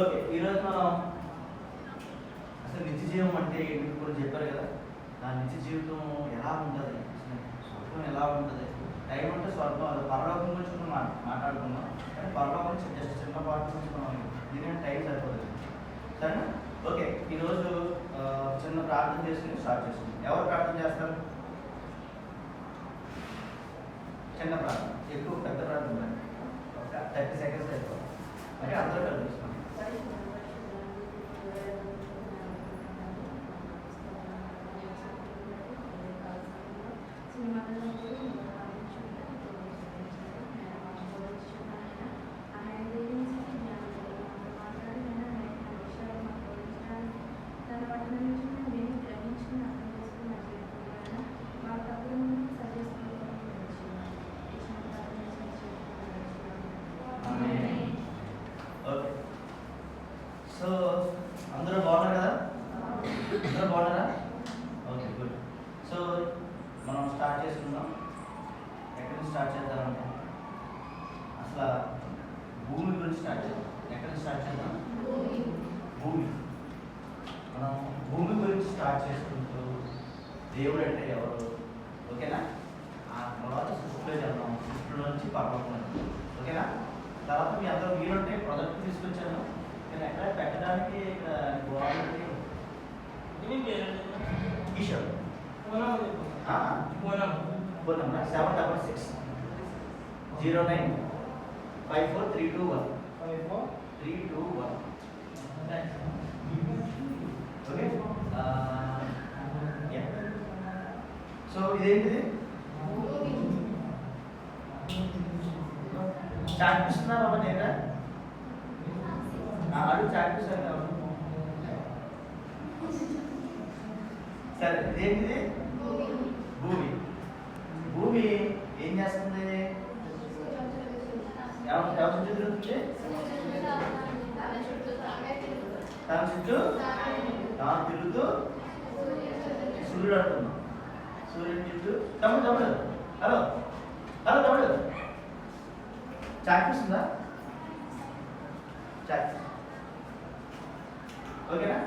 Okay, ఈరోజు మనం అసలు నిత్య జీవం అంటే ఏంటి కూడా చెప్పారు కదా. నా నిత్య జీవితం ఎలా ఉంటుంది, స్వర్గం ఎలా ఉంటుంది, టైం అంటే స్వర్గం అది పరలోకం గురించి మనం మాట్లాడుకున్నాం. కానీ పరలోకం నుంచి జస్ట్ చిన్న పార్ట్ నుంచి మనం దీని టైం సరిపోతుంది. సరేనా? ఓకే, ఈరోజు చిన్న ప్రార్థన చేసుకుని స్టార్ట్ చేసుకుందాం. ఎవరు ప్రార్థన చేస్తారు? చిన్న ప్రార్థన, ఎక్కువ పెద్ద ప్రార్థన 30 సెకండ్స్ అయిపోతుంది. అంటే అందరూ కనిపిస్తాం. సో అందరూ బాగున్నారు కదా? అందరూ బాగున్నారా? Okay, good. సో మనం స్టార్ట్ చేసుకుందాం. ఎక్కడి నుంచి స్టార్ట్ చేద్దామంటే అసలు భూమి గురించి స్టార్ట్ చేద్దాం. ఎక్కడి నుంచి స్టార్ట్ చేద్దాం? భూమి. మనం భూమి గురించి స్టార్ట్ చేసుకుంటూ దేవుడు అంటే ఎవరు, ఓకేనా? ఆ తర్వాత సృష్టిలో చేద్దాం. సృష్టిలో నుంచి పరలోకం, ఓకేనా? తర్వాత మీ అందరూ వీలుంటే ప్రొజెక్ట్ తీసుకొచ్చాను. నేను ఎక్కడ పెట్టడానికి ఇక్కడ Kishore phone number 76609543221 okay. So ఇదేంటిది? చాట్ ఇస్తున్నారు అమ్మ నేనా? అడుగు చాట్ ఇస్తాను. సరే, ఇదేంటిది? భూమి. భూమి ఏం చేస్తుంది? ఎవరి చుట్టూ తిరుగుతుంది? తన చుట్టూ తాను తిరుగుతూ సూర్యుడు అంటున్నాం. సూర్యుడి చుట్టూ తమ్ముడు హలో హలో తమ్ముడు చాట్ ఇస్తుందా? చాట్ ఓకేనా?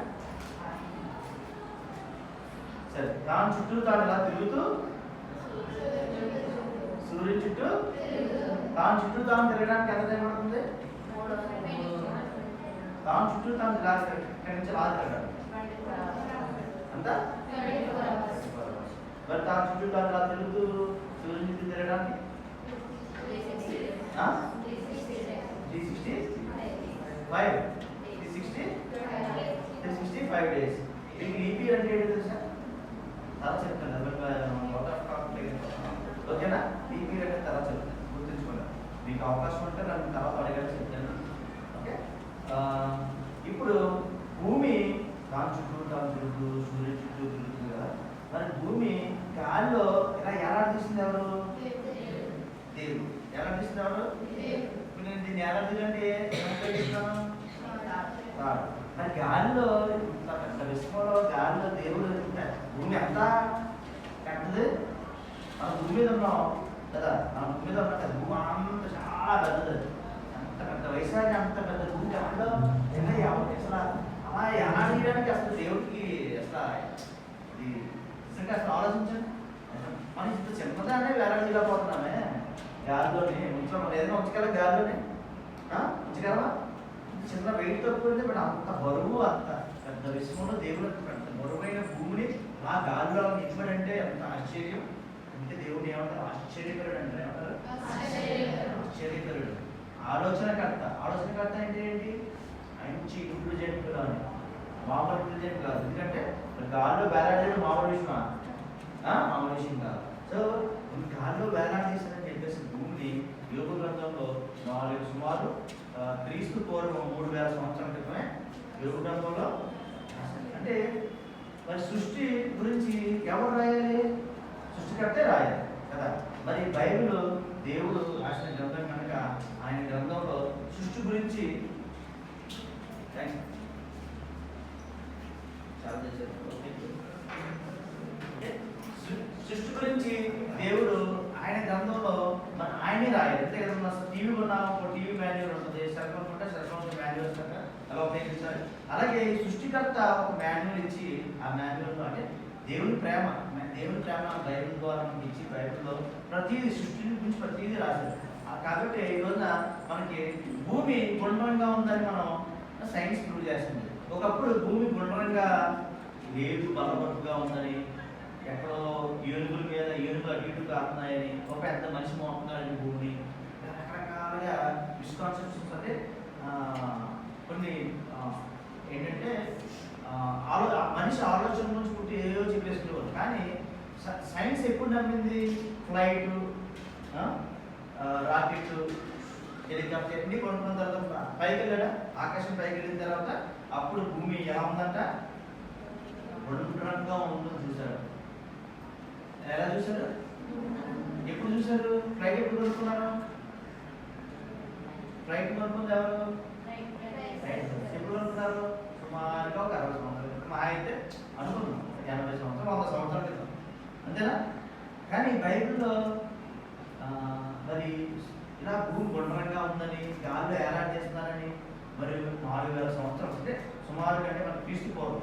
సరే, తాను చుట్టూ తాను ఇలా తిరుగుతూ సూర్యుడి చుట్టూ తాను చుట్టూ తాను తిరగడానికి ఎంత టైం పడుతుంది? తాను చుట్టూ తాను ఇలా ఇక్కడి నుంచి ఇలా తిరగాలి అంత. మరి తాను చుట్టూ తాను ఇలా తిరుగుతూ సూర్యుడి చుట్టూ తిరగడానికి 365 డేస్. మీకు లీపీ అంటే ఏంటి తెలుసా? తర్వాత చెప్తాను. ఓకేనా? లీపీ అంటే తర్వాత చెప్తాను, గుర్తుంచుకోండి. మీకు అవకాశం ఉంటే నన్ను తర్వాత అడిగారు చెప్తాను. ఓకే. ఇప్పుడు భూమి దాని చుట్టూ తాను తిరుగుతూ సూర్యుడి చుట్టూ తిరుగుతుంది కదా. మరి భూమి గాలిలో ఇలా ఎలా తీస్తుంది? ఎవరు? దేవుడు. ఎలా తీస్తుంది? ఎవరు? నేను దీన్ని ఎలా తీయాలంటే మరి గాలిలో ఇంత పెద్ద విశ్వంలో గాలిలో దేవుడు భూమి ఎంత పెద్దది. మన భూమి మీద ఉన్నాం కదా, మన భూమి మీద ఉన్నాం కదా. భూమి అంత చాలా పెద్దది. అంత పెద్ద వయసాన్ని అంత పెద్ద భూమి అందులో అసలు అలా ఎలా తీయడానికి అసలు దేవుడికి అసలు ఇది నిజంగా అసలు ఆలోచించండి. మనం ఇంత చిన్నదానే వేలాడలేకపోతున్నామే గాలిలోనే. ఉంచడం ఏదైనా ఉంచగలం గాలిలోనే? ఉంచగలమా? చిన్న వెయిట్ తక్కువ ఉంది, బట్ అంత బరువు, అంత పెద్ద విశ్వంలో దేవుడు అంత బరువైన భూమిని ఆ గాలిలో నిచ్చబడంటే అంత ఆశ్చర్యం. అంటే దేవుడు ఏమంటారు? ఆశ్చర్యకరుడు అంటారు. ఏమంటారు? ఆశ్చర్యకరుడు. ఆలోచనకర్త. ఆలోచనకర్త అంటే ఏంటి? మంచి ఇంటెలిజెంట్ అని. మామూలు ఇంటెలిజెంట్ కాదు. ఎందుకంటే గాల్లో వేలాడేది మామూలు విషయమా? మామూలు విషయం కాదు. సో గాల్లో వేలాడేసారని చెప్పేసి భూమిని యోగ గ్రంథంలో సుమారు క్రీస్తు పూర్వం 3000 సంవత్సరాల క్రితమే యోగ గ్రంథంలో. అంటే మరి సృష్టి గురించి ఎవరు రాయాలి? సృష్టికర్తే రాయాలి కదా. మరి బైబిల్ దేవుడు రాసిన గ్రంథం కనుక ఆయన గ్రంథంలో సృష్టి గురించి చాలా చేశారు. సృష్టి గురించి దేవుడు ఆయన గ్రంథంలో ఆయనే రాయాలి. అంతే కదా. టీవీ కొన్నాము, టీవీ మాన్యువల్ ఉంటుంది. సెల్ ఫోన్ ఉంటే సెల్ ఫోన్ మాన్యువల్స్ అలా ఉపయోగించాలి. అలాగే సృష్టికర్త ఒక మాన్యువల్ ఇచ్చి ఆ మాన్యువల్లో అంటే దేవుని ప్రేమ బైబిల్ ద్వారా మనకి ఇచ్చి బైబిల్లో ప్రతిదీ సృష్టిని గురించి ప్రతిదీ రాశారు. కాబట్టి ఈ రోజున మనకి భూమి గుండ్రంగా ఉందని మనం సైన్స్ ప్రూవ్ చేస్తుంది. ఒకప్పుడు భూమి గుండ్రంగా లేదు, బలబరుపుగా ఉందని, ఎక్కడో ఏనుగుల మీద ఏనుగులు అటు ఇటు కాస్తున్నాయని, ఒక పెద్ద మనిషి మోపుతున్నాడని భూమి, రకరకాలుగా మిస్కాన్సెప్షన్స్ అంటే కొన్ని ఏంటంటే మనిషి ఆలోచన నుంచి పుట్టి ఏదో చెప్పేసుకునేవారు. కానీ సైన్స్ ఎప్పుడు నమ్మింది? ఫ్లైట్, రాకెట్, హెలికాప్టర్ అన్ని కొనుక్కున్న తర్వాత పైకి వెళ్ళాడా, ఆకాశం పైకి వెళ్ళిన తర్వాత అప్పుడు భూమి ఎలా ఉందంట, గుండ్రంగా ఉందని చూశాడు. ఎలా చూశారు? ఎప్పుడు చూశారు? ఫ్లైట్ ఎప్పుడు కొనుక్కున్నారు? ఫ్లైట్ కొనుక్కుంది ఎవరు? ఎప్పుడు కొనుక్కున్నారు? సుమారుగా ఒక 60 సంవత్సరాల క్రితం, మా అయితే అనుకున్నాం 80 సంవత్సరాలు 100 సంవత్సరాల క్రితం, అంతేనా? కానీ బైబిల్లో మరి ఇలా భూమి గుండ్రంగా ఉందని, గాల్లో ఏలాంటి చేస్తున్నారని, మరి 4000 సంవత్సరాలు అంటే సుమారుగా, అంటే మన క్రీస్తు పూర్వం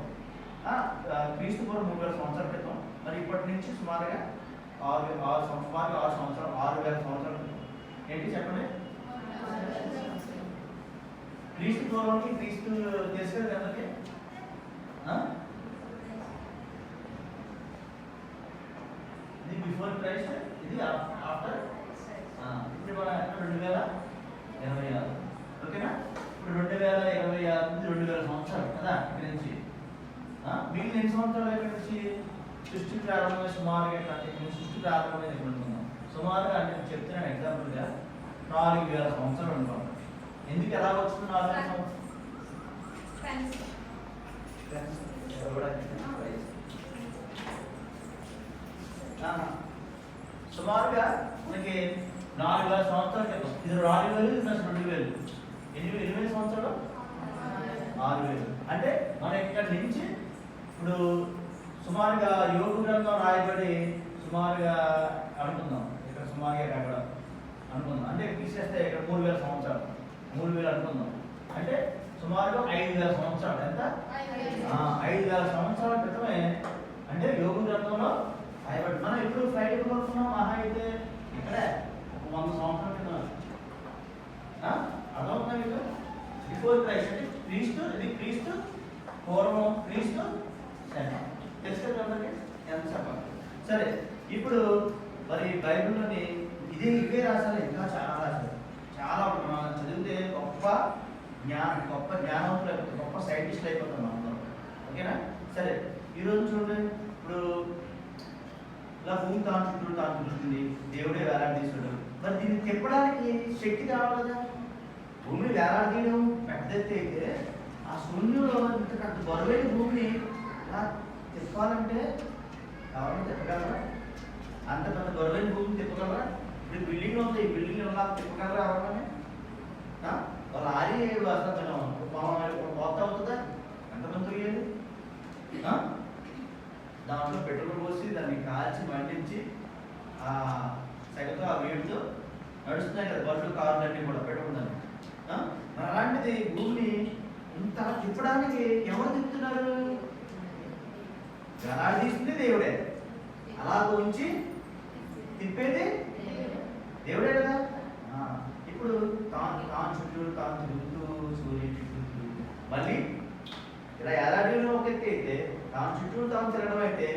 3000 సంవత్సరాల క్రితం, మరి ఇప్పటి నుంచి సుమారుగా 6 సంవత్సరాలు 6000 సంవత్సరాల క్రితం. ఏంటి చెప్పండి? క్రీస్తు పూర్వానికి క్రీస్తు చేశారు కదండి. ఇది బిఫోర్ క్రైస్ట్, ఇది ఆఫ్టర్. ఇప్పుడు మన 2026, ఓకేనా? ఇప్పుడు 2026, 2000 సంవత్సరాలు కదా ఇక్కడ నుంచి. మిగిలిన ఎన్ని సంవత్సరాలు ఇక్కడ నుంచి? సృష్టి ప్రారంభమైన సుమారుగా, సృష్టి ప్రారంభమైన ఇక్కడ ఉంటున్నాం సుమారుగా, అంటే నేను చెప్తున్నాను ఎగ్జాంపుల్గా 4000 సంవత్సరాలు ఉంటాం. ఎందుకు ఎలా వచ్చింది 4000 సంవత్సరాలు? సుమారుగా మనకి 4000 సంవత్సరాల క్రితం. ఇది 4000 ప్లస్ 2000, 8,000 సంవత్సరాలు 6000. అంటే మన ఇక్కడ నుంచి ఇప్పుడు సుమారుగా యోగ గ్రంథం రాయబడి సుమారుగా అనుకుందాం, ఇక్కడ సుమారుగా అక్కడ అనుకుందాం, అంటే తీసేస్తే ఇక్కడ 3000 సంవత్సరాలు, 3000 అనుకుందాం, అంటే సుమారుగా 5000 సంవత్సరాలు. ఎంత? 5000 సంవత్సరాల క్రితమే అంటే యోగ గ్రంథంలో రాయబడి. మనం ఎప్పుడు ఫ్లైట్ ఎప్పుడు వస్తున్నాం? మహా అయితే ఇక్కడే 100 సంవత్సరాల క్రితం. అర్థమవుతుందా మీకు? బిఫోర్ క్రైస్ట్ అంటే క్రీస్తు, ఇది క్రీస్తు పూర్వం, క్రీస్తు శకం. తెలుసు కదా అందరికీ ఎంత చెప్పాలి. సరే, ఇప్పుడు మరి బైబిల్లోని ఇవే రాశారు, ఇంకా చాలా రాశారు. చాలా మనం చదివితే గొప్ప జ్ఞానవంతులు అయిపోతాం, గొప్ప సైంటిస్టులు అయిపోతాం మనం, ఓకేనా? సరే, ఈరోజు చూడండి, ఇప్పుడు ఇలా భూమి తాను తిరుగుతుంది, దేవుడే వేలాడదీశాడు. మరి దీన్ని తిప్పడానికి శక్తి కావాలి కదా. భూమిని వేలాడదీయడం పెద్ద ఎత్తి అయితే, ఆ శూన్యంలో ఇంత పెద్ద బరువైన భూమిని ఇలా తిప్పాలంటే ఎవరైనా తిప్పగలరా? అంత పెద్ద బరువైన భూమిని తిప్పగలరా? ఇప్పుడు బిల్డింగ్ ఉంది, ఈ బిల్డింగ్ ఎలా తిప్పగలరా ఎవరైనా? లారీ అసలు పోత అవుతుందా? ఎంతమంది తొయ్యాలి? దాంట్లో పెట్రోల్ పోసి దాన్ని కాల్చి మండించి ఆ సెగతో, ఆ వేడితో నడుస్తున్నాయి కదా బస్సులు, కార్లు అన్నీ కూడా పెట్టుకుంటాను. మరి అలాంటిది భూమిని ఇంత తిప్పడానికి ఎవరు తిప్పుతున్నారు? వేలాడదీస్తుంది దేవుడే, అలా ఉంచి తిప్పేది దేవుడే కదా. ఇప్పుడు తాను చుట్టూ తాను తిరుగుతూ, సూర్యుని చుట్టూ తిరుగుతూ, మళ్ళీ ఇలా ఎలాడీలో ఒక ఎత్తి అయితే, తాను చుట్టూ తాను తిరగడం అయితే,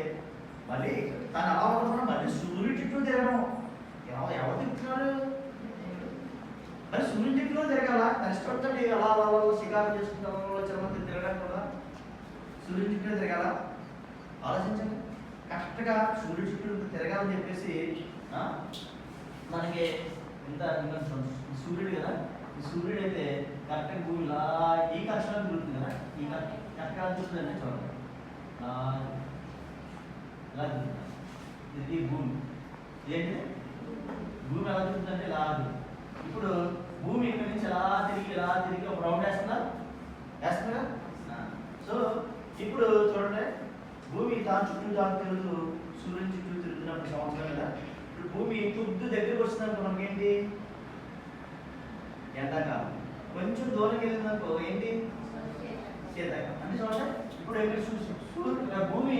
మళ్ళీ తను అలా ఉండడం, మళ్ళీ సూర్యుడి చుట్టూ తిరగడం. ఎవరు తిరుగుతున్నారు? మరి సూర్యుడి చుట్టూ తిరగాల, కష్టపడుతుంది అలా అలా షికారు చేసుకుంటాం, చిరమంది తిరగడం కూడా సూర్యుడి చుట్టూ తిరగాల. ఆలోచించండి, కరెక్ట్గా సూర్యుడి చుట్టూ తిరగాలని చెప్పేసి మనకి ఇంత సూర్యుడు కదా, ఈ సూర్యుడు అయితే కరెక్ట్గా భూమి ఇలా ఈ కక్షలో తిరుగుతుంది కదా, ఈ కరెక్ట్గా తిరుగుతుందంటే చూడండి, ఇలా తిరుగుతుంది. ఇది భూమి. ఏంటి భూమి ఎలా తిరుగుతుందంటే ఇలా. ఇప్పుడు భూమి ఇక్కడ నుంచి ఇలా తిరిగి ఒక రౌండ్ వేస్తుందా? సో ఇప్పుడు చూడండి, భూమి దాని చుట్టూ దాని తిరుగుతూ సూర్యుని చుట్టూ తిరుగుతున్నప్పుడు సంవత్సరం కదా. ఇప్పుడు భూమి కొద్ది దగ్గరికి వచ్చిందనుకో మనకేంటి? ఎండాకాలం. కొంచెం దూరంకి వెళ్ళిందనుకో ఏంటి? శీతాకాలం. అంటే చూడండి ఇప్పుడు ఇక్కడ సూర్యుడు భూమి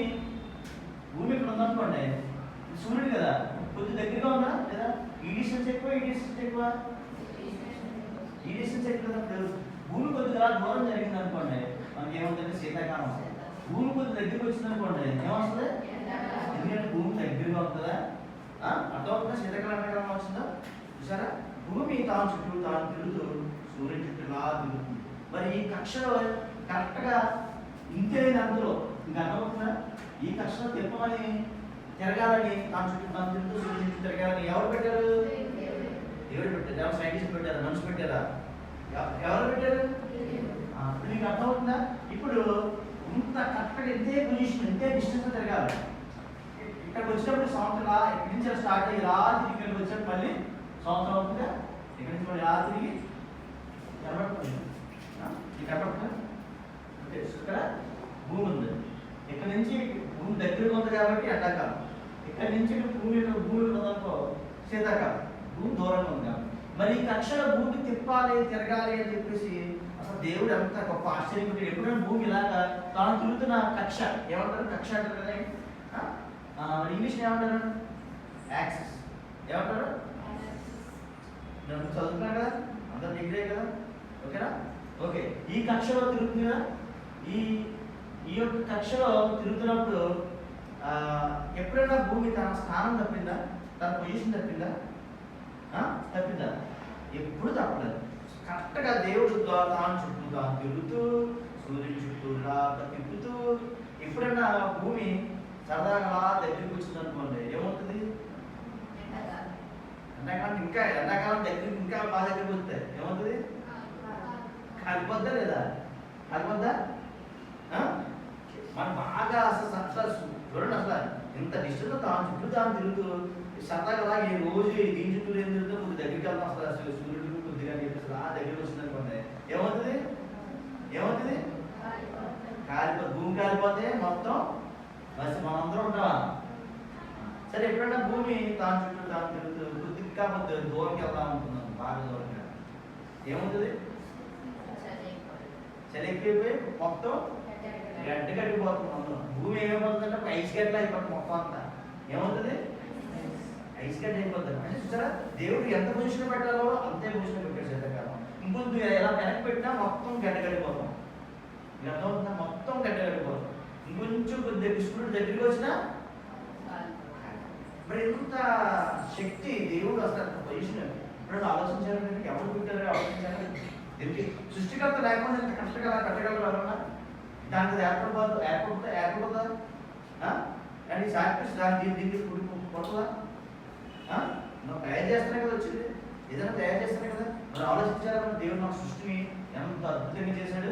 ఇక్కడ ఉందనుకోండి, సూర్యుడు కదా కొద్ది దగ్గరగా ఉందా లేదా? ఈ డిస్టెన్స్ ఎక్కువ, ఈ డిస్టెన్స్ ఎక్కువ, ఈ డిస్టెన్స్ ఎక్కువ. భూమి కొద్దిగా దూరం జరిగింది అనుకోండి, మనకి ఏముందంటే శీతాకాలం. భూమి కొద్ది దగ్గరికి వచ్చింది అనుకోండి ఏమొస్తుంది? ఎందుకంటే భూమి దగ్గరగా ఉంటుందా? అర్థమవుతుందా? శీతాకాలం ఎండాకాలం వచ్చిందా చూసారా? భూమి తాను చుట్టూ తాను తిరుగుతూ సూర్యుని చుట్టూ ఇలా తిరుగుతుంది. మరి ఈ కక్షలో కరెక్ట్గా ఇంతే అందులో ఇంకా అర్థమవుతుందా? ఈ కక్షలో తిప్పమని తిరగాలని తాను చుట్టూ తాను తిరుగుతూ సూర్యుని చుట్టూ తిరగాలని ఎవరు పెట్టారు? దేవుడు పెట్టారు. ఎవరు సైంటిస్ట్ పెట్టారా? మనిషి పెట్టారా? ఎవరు పెట్టారు? ఇప్పుడు నీకు అర్థమవుతుందా? ఇప్పుడు ఇంత కరెక్ట్గా ఇంతే పొజిషన్ ఇంతే డిస్టెన్స్ తిరగాలి. ఇక్కడికి వచ్చినప్పుడు సంవత్సరం ఇక్కడి నుంచి స్టార్ట్ అయ్యి రాత్రి ఇక్కడికి వచ్చినప్పుడు మళ్ళీ సంవత్సరం అవుతుందా? ఇక్కడి నుంచి మళ్ళీ రాత్రికి కనబడుతుంది. నీకు కనబడుతుందా? అంటే ఇక్కడ భూమి ఉంది, ఇక్కడ నుంచి భూమి దగ్గరగా ఉంది కాబట్టి ఎండాకాలం. ఇక్కడ నుంచి భూమి ఉందనుకో శీతాకాలం. భూమి దూరంగా ఉంది కాబట్టి మరి ఈ కక్షలో భూమి తిప్పాలి తిరగాలి అని చెప్పేసి అసలు దేవుడు ఎంత గొప్ప ఆశ్చర్యం. ఎప్పుడైనా భూమి ఇలాగా తాను తిరుగుతున్న కక్ష ఏమంటారు? కక్ష అంటారు కదా, ఇంగ్లీష్ ఏమంటారు? యాక్సిస్ ఏమంటారు? నేను చదువుతున్నాను కదా, అందరు డిగ్రీ కదా, ఓకేనా? ఓకే, ఈ కక్షలో తిరుగుతుంది కదా. ఈ యొక్క కక్షలో తిరుగుతున్నప్పుడు ఎప్పుడైనా భూమి తన స్థానం తప్పిందా? తన పొజిషన్ తప్పిందా? తప్పిందా? ఎప్పుడు తప్పలేదు. కరెక్ట్గా దేవుడు తాను చుట్టూ తాను తిరుగుతూ సూర్యుని చుట్టూ తిప్పుతూ ఎప్పుడైనా భూమి సరదాగా దగ్గరికి వచ్చింది అనుకోండి ఏమవుతుంది? ఎండాకాలం దగ్గరికి ఇంకా బాగా దగ్గరికి వస్తాయి ఏమవుతుంది? కాలిపోద్దా లేదా? కాలిపోద్దా? మనం బాగా అసలు చూడండి, అసలు ఇంత డిస్టెన్స్ తాను చుట్టూ తాను తిరుగుతూ సరదాగా ఈ రోజు దీని చుట్టూ ఏం తిరుగుతూ కొద్ది దగ్గరికి వెళ్తాం. అసలు సూర్యుడు కొద్దిగా చెప్పేసి దగ్గరికి వచ్చింది అనుకోండి ఏమవుతుంది? కాలిపోతుంది. భూమి కాలిపోతే మొత్తం బస్ మనందరం ఉంటావా? సరే, ఎప్పుడైనా భూమి తాను చుట్టూ తాను తిరుగుతూ కొద్దిగా దూరంకి వెళ్దాం అనుకున్నాం, బాగా దూరంగా ఏమవుతుంది? చలి ఎక్కువైపోయి మొత్తం గడ్డ కట్టిపోతుంది. మొత్తం భూమి ఏమైపోతుందంటే ఐస్ గడ్డలు అయిపోతుంది. మొత్తం అంతా ఏమవుతుంది? ఐస్ గడ్డ అయిపోతుంది. అంటే చూసారా, దేవుడు ఎంత పొజిషన్ పెట్టాలో అంతే పొజిషన్ పెట్టాడు శీతాకాలం. ఇంకొంచెం ఎలా వెనక్కి పెట్టినా మొత్తం గడ్డ కట్టిపోతాం. అర్థమవుతుందా? మొత్తం గడ్డ కట్టిపోతాం. ఇంకొంచెం కొద్దిగా సూర్యుడు దగ్గరికి వచ్చినా మరి ఎంత శక్తి దేవుడు అసలు పొజిషన్ ఇప్పుడు ఆలోచించాలంటే ఎవరు పెట్టారో ఆలోచించాలి. ఎందుకు సృష్టికర్త లేకుండా ఇంత కష్టంగా కట్టగలరు ఎవరన్నా? దానికి ఏర్పడుతుందా? కానీ సాక్రిఫైస్ దీనికి పడుతుందా? మనం తయారు చేస్తేనే కదా వచ్చింది, ఏదైనా తయారు చేస్తేనే కదా. మనం ఆలోచించాలి దేవుడు మన సృష్టిని ఎంత అద్భుతంగా చేశాడు.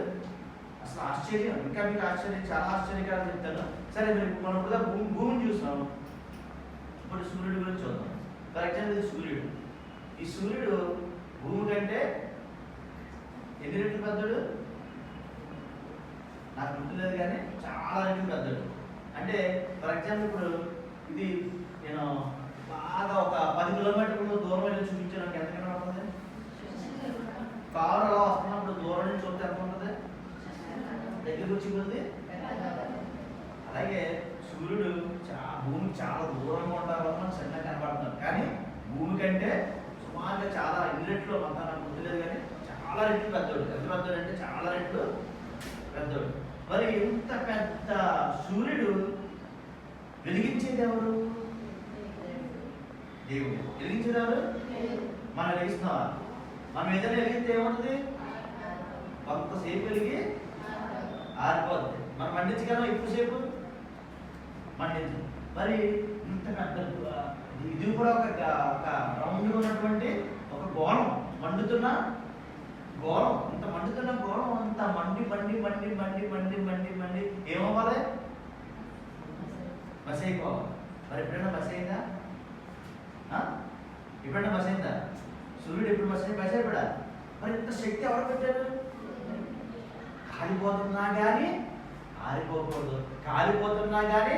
అసలు ఆశ్చర్యం, ఇంకా మీకు ఆశ్చర్యం, చాలా ఆశ్చర్యకాలు చెప్తాను. సరే, మనం కూడా భూమిని చూస్తున్నాం. ఇప్పుడు సూర్యుడి గురించి చూద్దాం. ఫర్ ఎగ్జాంపుల్ ఇది సూర్యుడు. ఈ సూర్యుడు భూమి కంటే ఎన్ని రెట్లు పెద్దడు? నాకు గుర్తులేదు కానీ చాలా రెట్లు పెద్దడు. అంటే ఫర్ ఎగ్జాంపుల్ ఇప్పుడు ఇది నేను బాగా ఒక 10 కిలోమీటర్లు దూరం వెళ్ళి చూపించడానికి ఎంత కనబడుతుంది? కారు అలా వస్తున్నప్పుడు దూరం నుంచి చూస్తే ఎంత ఉంటుంది? దగ్గరికి వచ్చి ఉంది. అలాగే సూర్యుడు భూమికి చాలా దూరంగా ఉండడం వల్ల మనం చిన్నగా కనబడుతున్నాం. కానీ భూమి కంటే సుమారుగా చాలా ఎన్ని రెట్లు అంతా నాకు గుర్తులేదు కానీ చాలా రెట్లు పెద్దోడు. ఎంత పెద్దోడు అంటే చాలా రెట్లు పెద్దోడు. మరి ఇంత పెద్ద సూర్యుడు వెలిగించేది ఎవరు? దేవుడు. వెలిగించేది ఎవరు? మనం వెలిగిస్తున్నావా? మనం ఏదైనా వెలిగితే ఏమవుతుంది? కొంతసేపు వెలిగి ఆరిపోద్ది. మనం మండించగలం ఎక్కువసేపు? మండించు. మరి ఇంత పెద్ద ఇది కూడా ఒక రౌండ్గా ఉన్నటువంటి ఒక గోళం, మండుతున్న గోళం. ఇంత మండుతున్న గోళం అంత మండి మండి మండి మండి మండి మండి మండి ఏమవ్వాలి? బస్ అయిపోవాలి. మరి ఎప్పుడైనా బస్ అయిందా? ఎప్పుడైనా బస్ అయిందా? సూర్యుడు ఎప్పుడు బస్ అయిపోయా? మరి ఇంత శక్తి ఎవరు పెట్టారు? కాలిపోతున్నా కానీ ఆరిపోకూడదు, కాలిపోతున్నా కానీ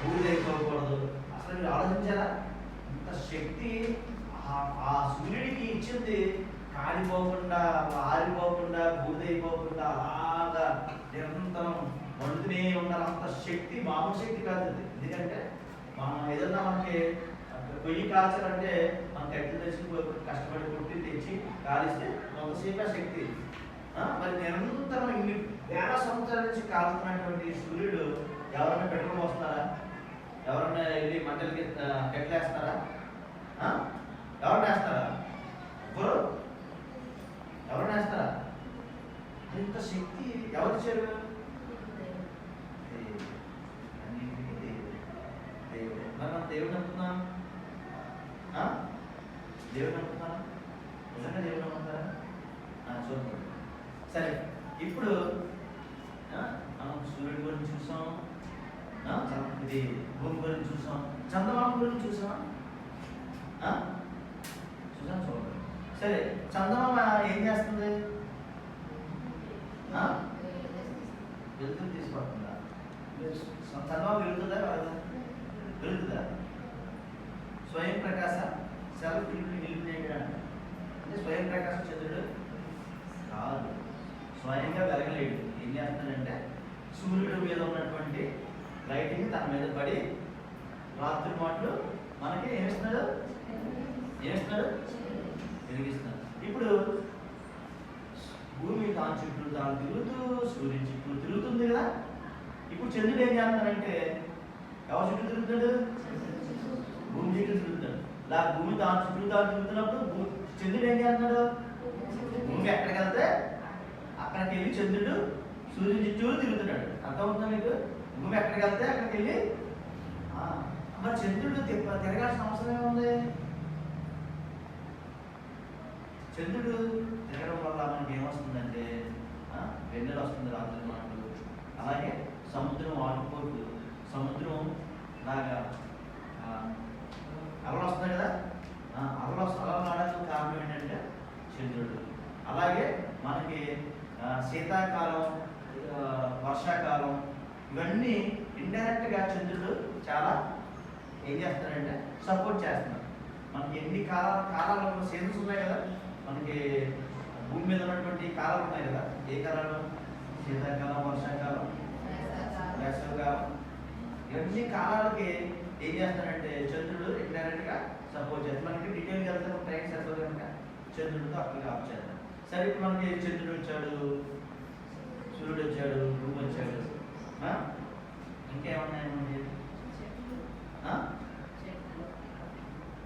బూడిదైపోకూడదు. అసలు మీరు ఆలోచించారా? ఇంత శక్తి ఆ సూర్యుడికి ఇచ్చింది. కాలిపోకుండా, ఆరిపోకుండా, బూడిదైపోకుండా అలాగా అలాగా నిరంతరం వండుతూనే ఉండాలి. అంత శక్తి మామూలు శక్తి కాదు అది. ఎందుకంటే మనం ఏదన్నా మనకి పొయ్యి కాల్చాలంటే మనం కట్టెలు తెచ్చి కష్టపడి కొట్టి తెచ్చి కాలిస్తే కొంతసేపు ఆ శక్తి. మరి నిరంతరం ఇన్ని వేల సంవత్సరాల నుంచి కాలుతున్నటువంటి సూర్యుడు ఎవరైనా పెట్టుకుని వస్తారా? ఎవరైనా వెళ్ళి మంటలకి కట్టెలేస్తారా? ఎవరైనా వేస్తారా? ఎవరైనా వేస్తారా? ఇంత శక్తి ఎవరు ఇచ్చారు? దేవుడు. మరి మనం దేవుడు నమ్ముతున్నాం? దేవుడు నమ్ముతున్నారా? నిజంగా దేవుడు నమ్ముతారా? చూడండి. సరే, ఇప్పుడు మనం సూర్యుడి గురించి చూసాం, ఇది భూమి గురించి చూసాం, చందమామ గురించి చూసాం. చూడండి. సరే, చందమామ ఏం చేస్తుంది? వెలుతురు తీసుకుంటుందా? చందమామ వెలుగుతుందా? వెలుగుతుందా? స్వయం ప్రకాశ సెల్ఫ్ ఇల్యూమినేటెడ్ అంటే స్వయం ప్రకాశం చంద్రుడు కాదు, స్వయంగా వెలగలేడు. ఏం చేస్తాడంటే సూర్యుడి మీద ఉన్నటువంటి లైటింగ్ తన మీద పడి రాత్రి మాటలు మనకి ఏమిస్తున్నాడు? వెలిగిస్తున్నాడు. ఇప్పుడు భూమి తాను చుట్టూ తాను తిరుగుతూ సూర్యుని చుట్టూ తిరుగుతుంది కదా. ఇప్పుడు చంద్రుడు ఏం చేస్తాడంటే ఎవరి చుట్టూ తిరుగుతాడు? భూమి చుట్టూ తిరుగుతాడు. ఇలా భూమి తాను చుట్టూ తాను తిరుగుతున్నప్పుడు చంద్రుడు ఏం చేస్తున్నాడు? భూమి ఎక్కడికి వెళ్తే అక్కడికి వెళ్ళి చంద్రుడు సూర్యుని చుట్టూ తిరుగుతున్నాడు. అర్థమవుతుందా మీకు? భూమి ఎక్కడికి వెళ్తే అక్కడికి వెళ్ళి మరి చంద్రుడు తిరగాల్సిన అవసరం ఏముంది? చంద్రుడు తిరగడం వల్ల మనకి ఏమొస్తుందంటే వెన్నెల వస్తుంది రాత్రి మాటలు. అలాగే సముద్రం ఆడుకోట్లు, సముద్రం లాగా అలలు వస్తున్నాయి కదా. అలలు ఆడడానికి కారణం ఏంటంటే చంద్రుడు. అలాగే మనకి శీతాకాలం, వర్షాకాలం ఇవన్నీ ఇండైరెక్ట్గా చంద్రుడు చాలా ఏం చేస్తాడంటే సపోర్ట్ చేస్తున్నాడు. మనకి ఎన్ని కాలాలు సీజన్స్ ఉన్నాయి కదా. మనకి భూమి మీద ఉన్నటువంటి కాలాలు ఉన్నాయి కదా. ఏ కాలాలు? శీతాకాలం, వర్షాకాలం, వేసవికాలం. ఇవన్నీ కాలాలకి ఏం చేస్తాడంటే చంద్రుడు ఇండైరెక్ట్గా సపోర్ట్ చేస్తాడు. మనకి డీటెయిల్గా వెళ్తే ట్రైన్స్ వెళ్తారు కనుక చంద్రుడితో అక్కడికి ఆఫ్ చేద్దాం. సరే, ఇప్పుడు మనకి చంద్రుడు వచ్చాడు, సూర్యుడు వచ్చాడు, భూమి వచ్చాడు. ఇంకేమన్నాయి?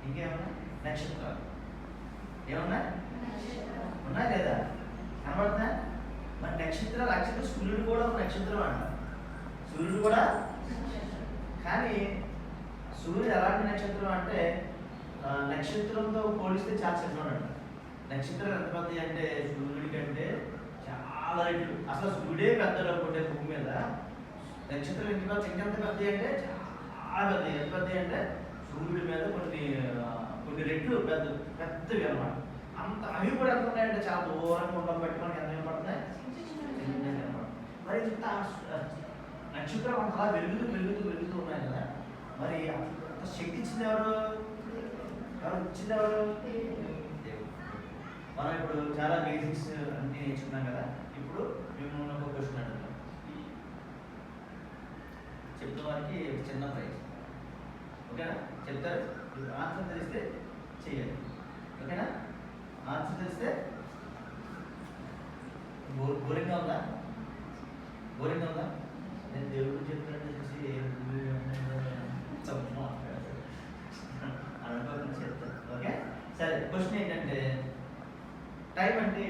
ఇంకేమన్నా? నక్షత్రాలు ఏమన్నా ఉన్నాయి లేదా? కనబడుతుందా? మరి నక్షత్రాలు యాక్చువల్గా సూర్యుడు కూడా ఒక నక్షత్రం అంట. సూర్యుడు కూడా, కానీ సూర్యుడు ఎలాంటి నక్షత్రం అంటే నక్షత్రంతో పోలిస్తే చాలా చిన్నవాడు. నక్షత్రాలు ఎంత పెద్దవి అంటే సూర్యుడి కంటే చాలా రెట్లు. అసలు సూర్యుడే పెద్దలు అనుకుంటే భూమి మీద నక్షత్రాలు ఇంకెంత పెద్దవి అంటే చాలా పెద్దవి. ఎంత పెద్దవి అంటే సూర్యుడి మీద కొన్ని రెట్లు పెద్దవి అన్నమాట. అంత అవి కూడా ఎంత ఉన్నాయంటే చాలా దూరంగా ఉండడం బట్టి మనకి ఎంత వినపడుతున్నాయి? మరి ఇంత నక్షత్రం అంతలా వెలుగుతూ ఉన్నాయి కదా. మరి అంత శక్తి ఇచ్చింది ఎవరు? ఇచ్చింది ఎవరు? మనం ఇప్పుడు చాలా బేసిక్స్ అన్ని నేర్చుకున్నాం కదా. ఇప్పుడు మేము ఒక క్వశ్చన్ అడుగుతాం. చెప్తున్న వారికి చిన్న ప్రైజ్, ఓకేనా? చెప్తారు. ఆన్సర్ తెలిస్తే చెయ్యాలి, ఓకేనా? ఆన్సర్ తెలిస్తే బోరింగ్గా ఉందా? నేను దేవుడు చెప్తానని తెలిసి అనుకోకుండా చెప్తాను, ఓకే? సరే, క్వశ్చన్ ఏంటంటే టైం అంటే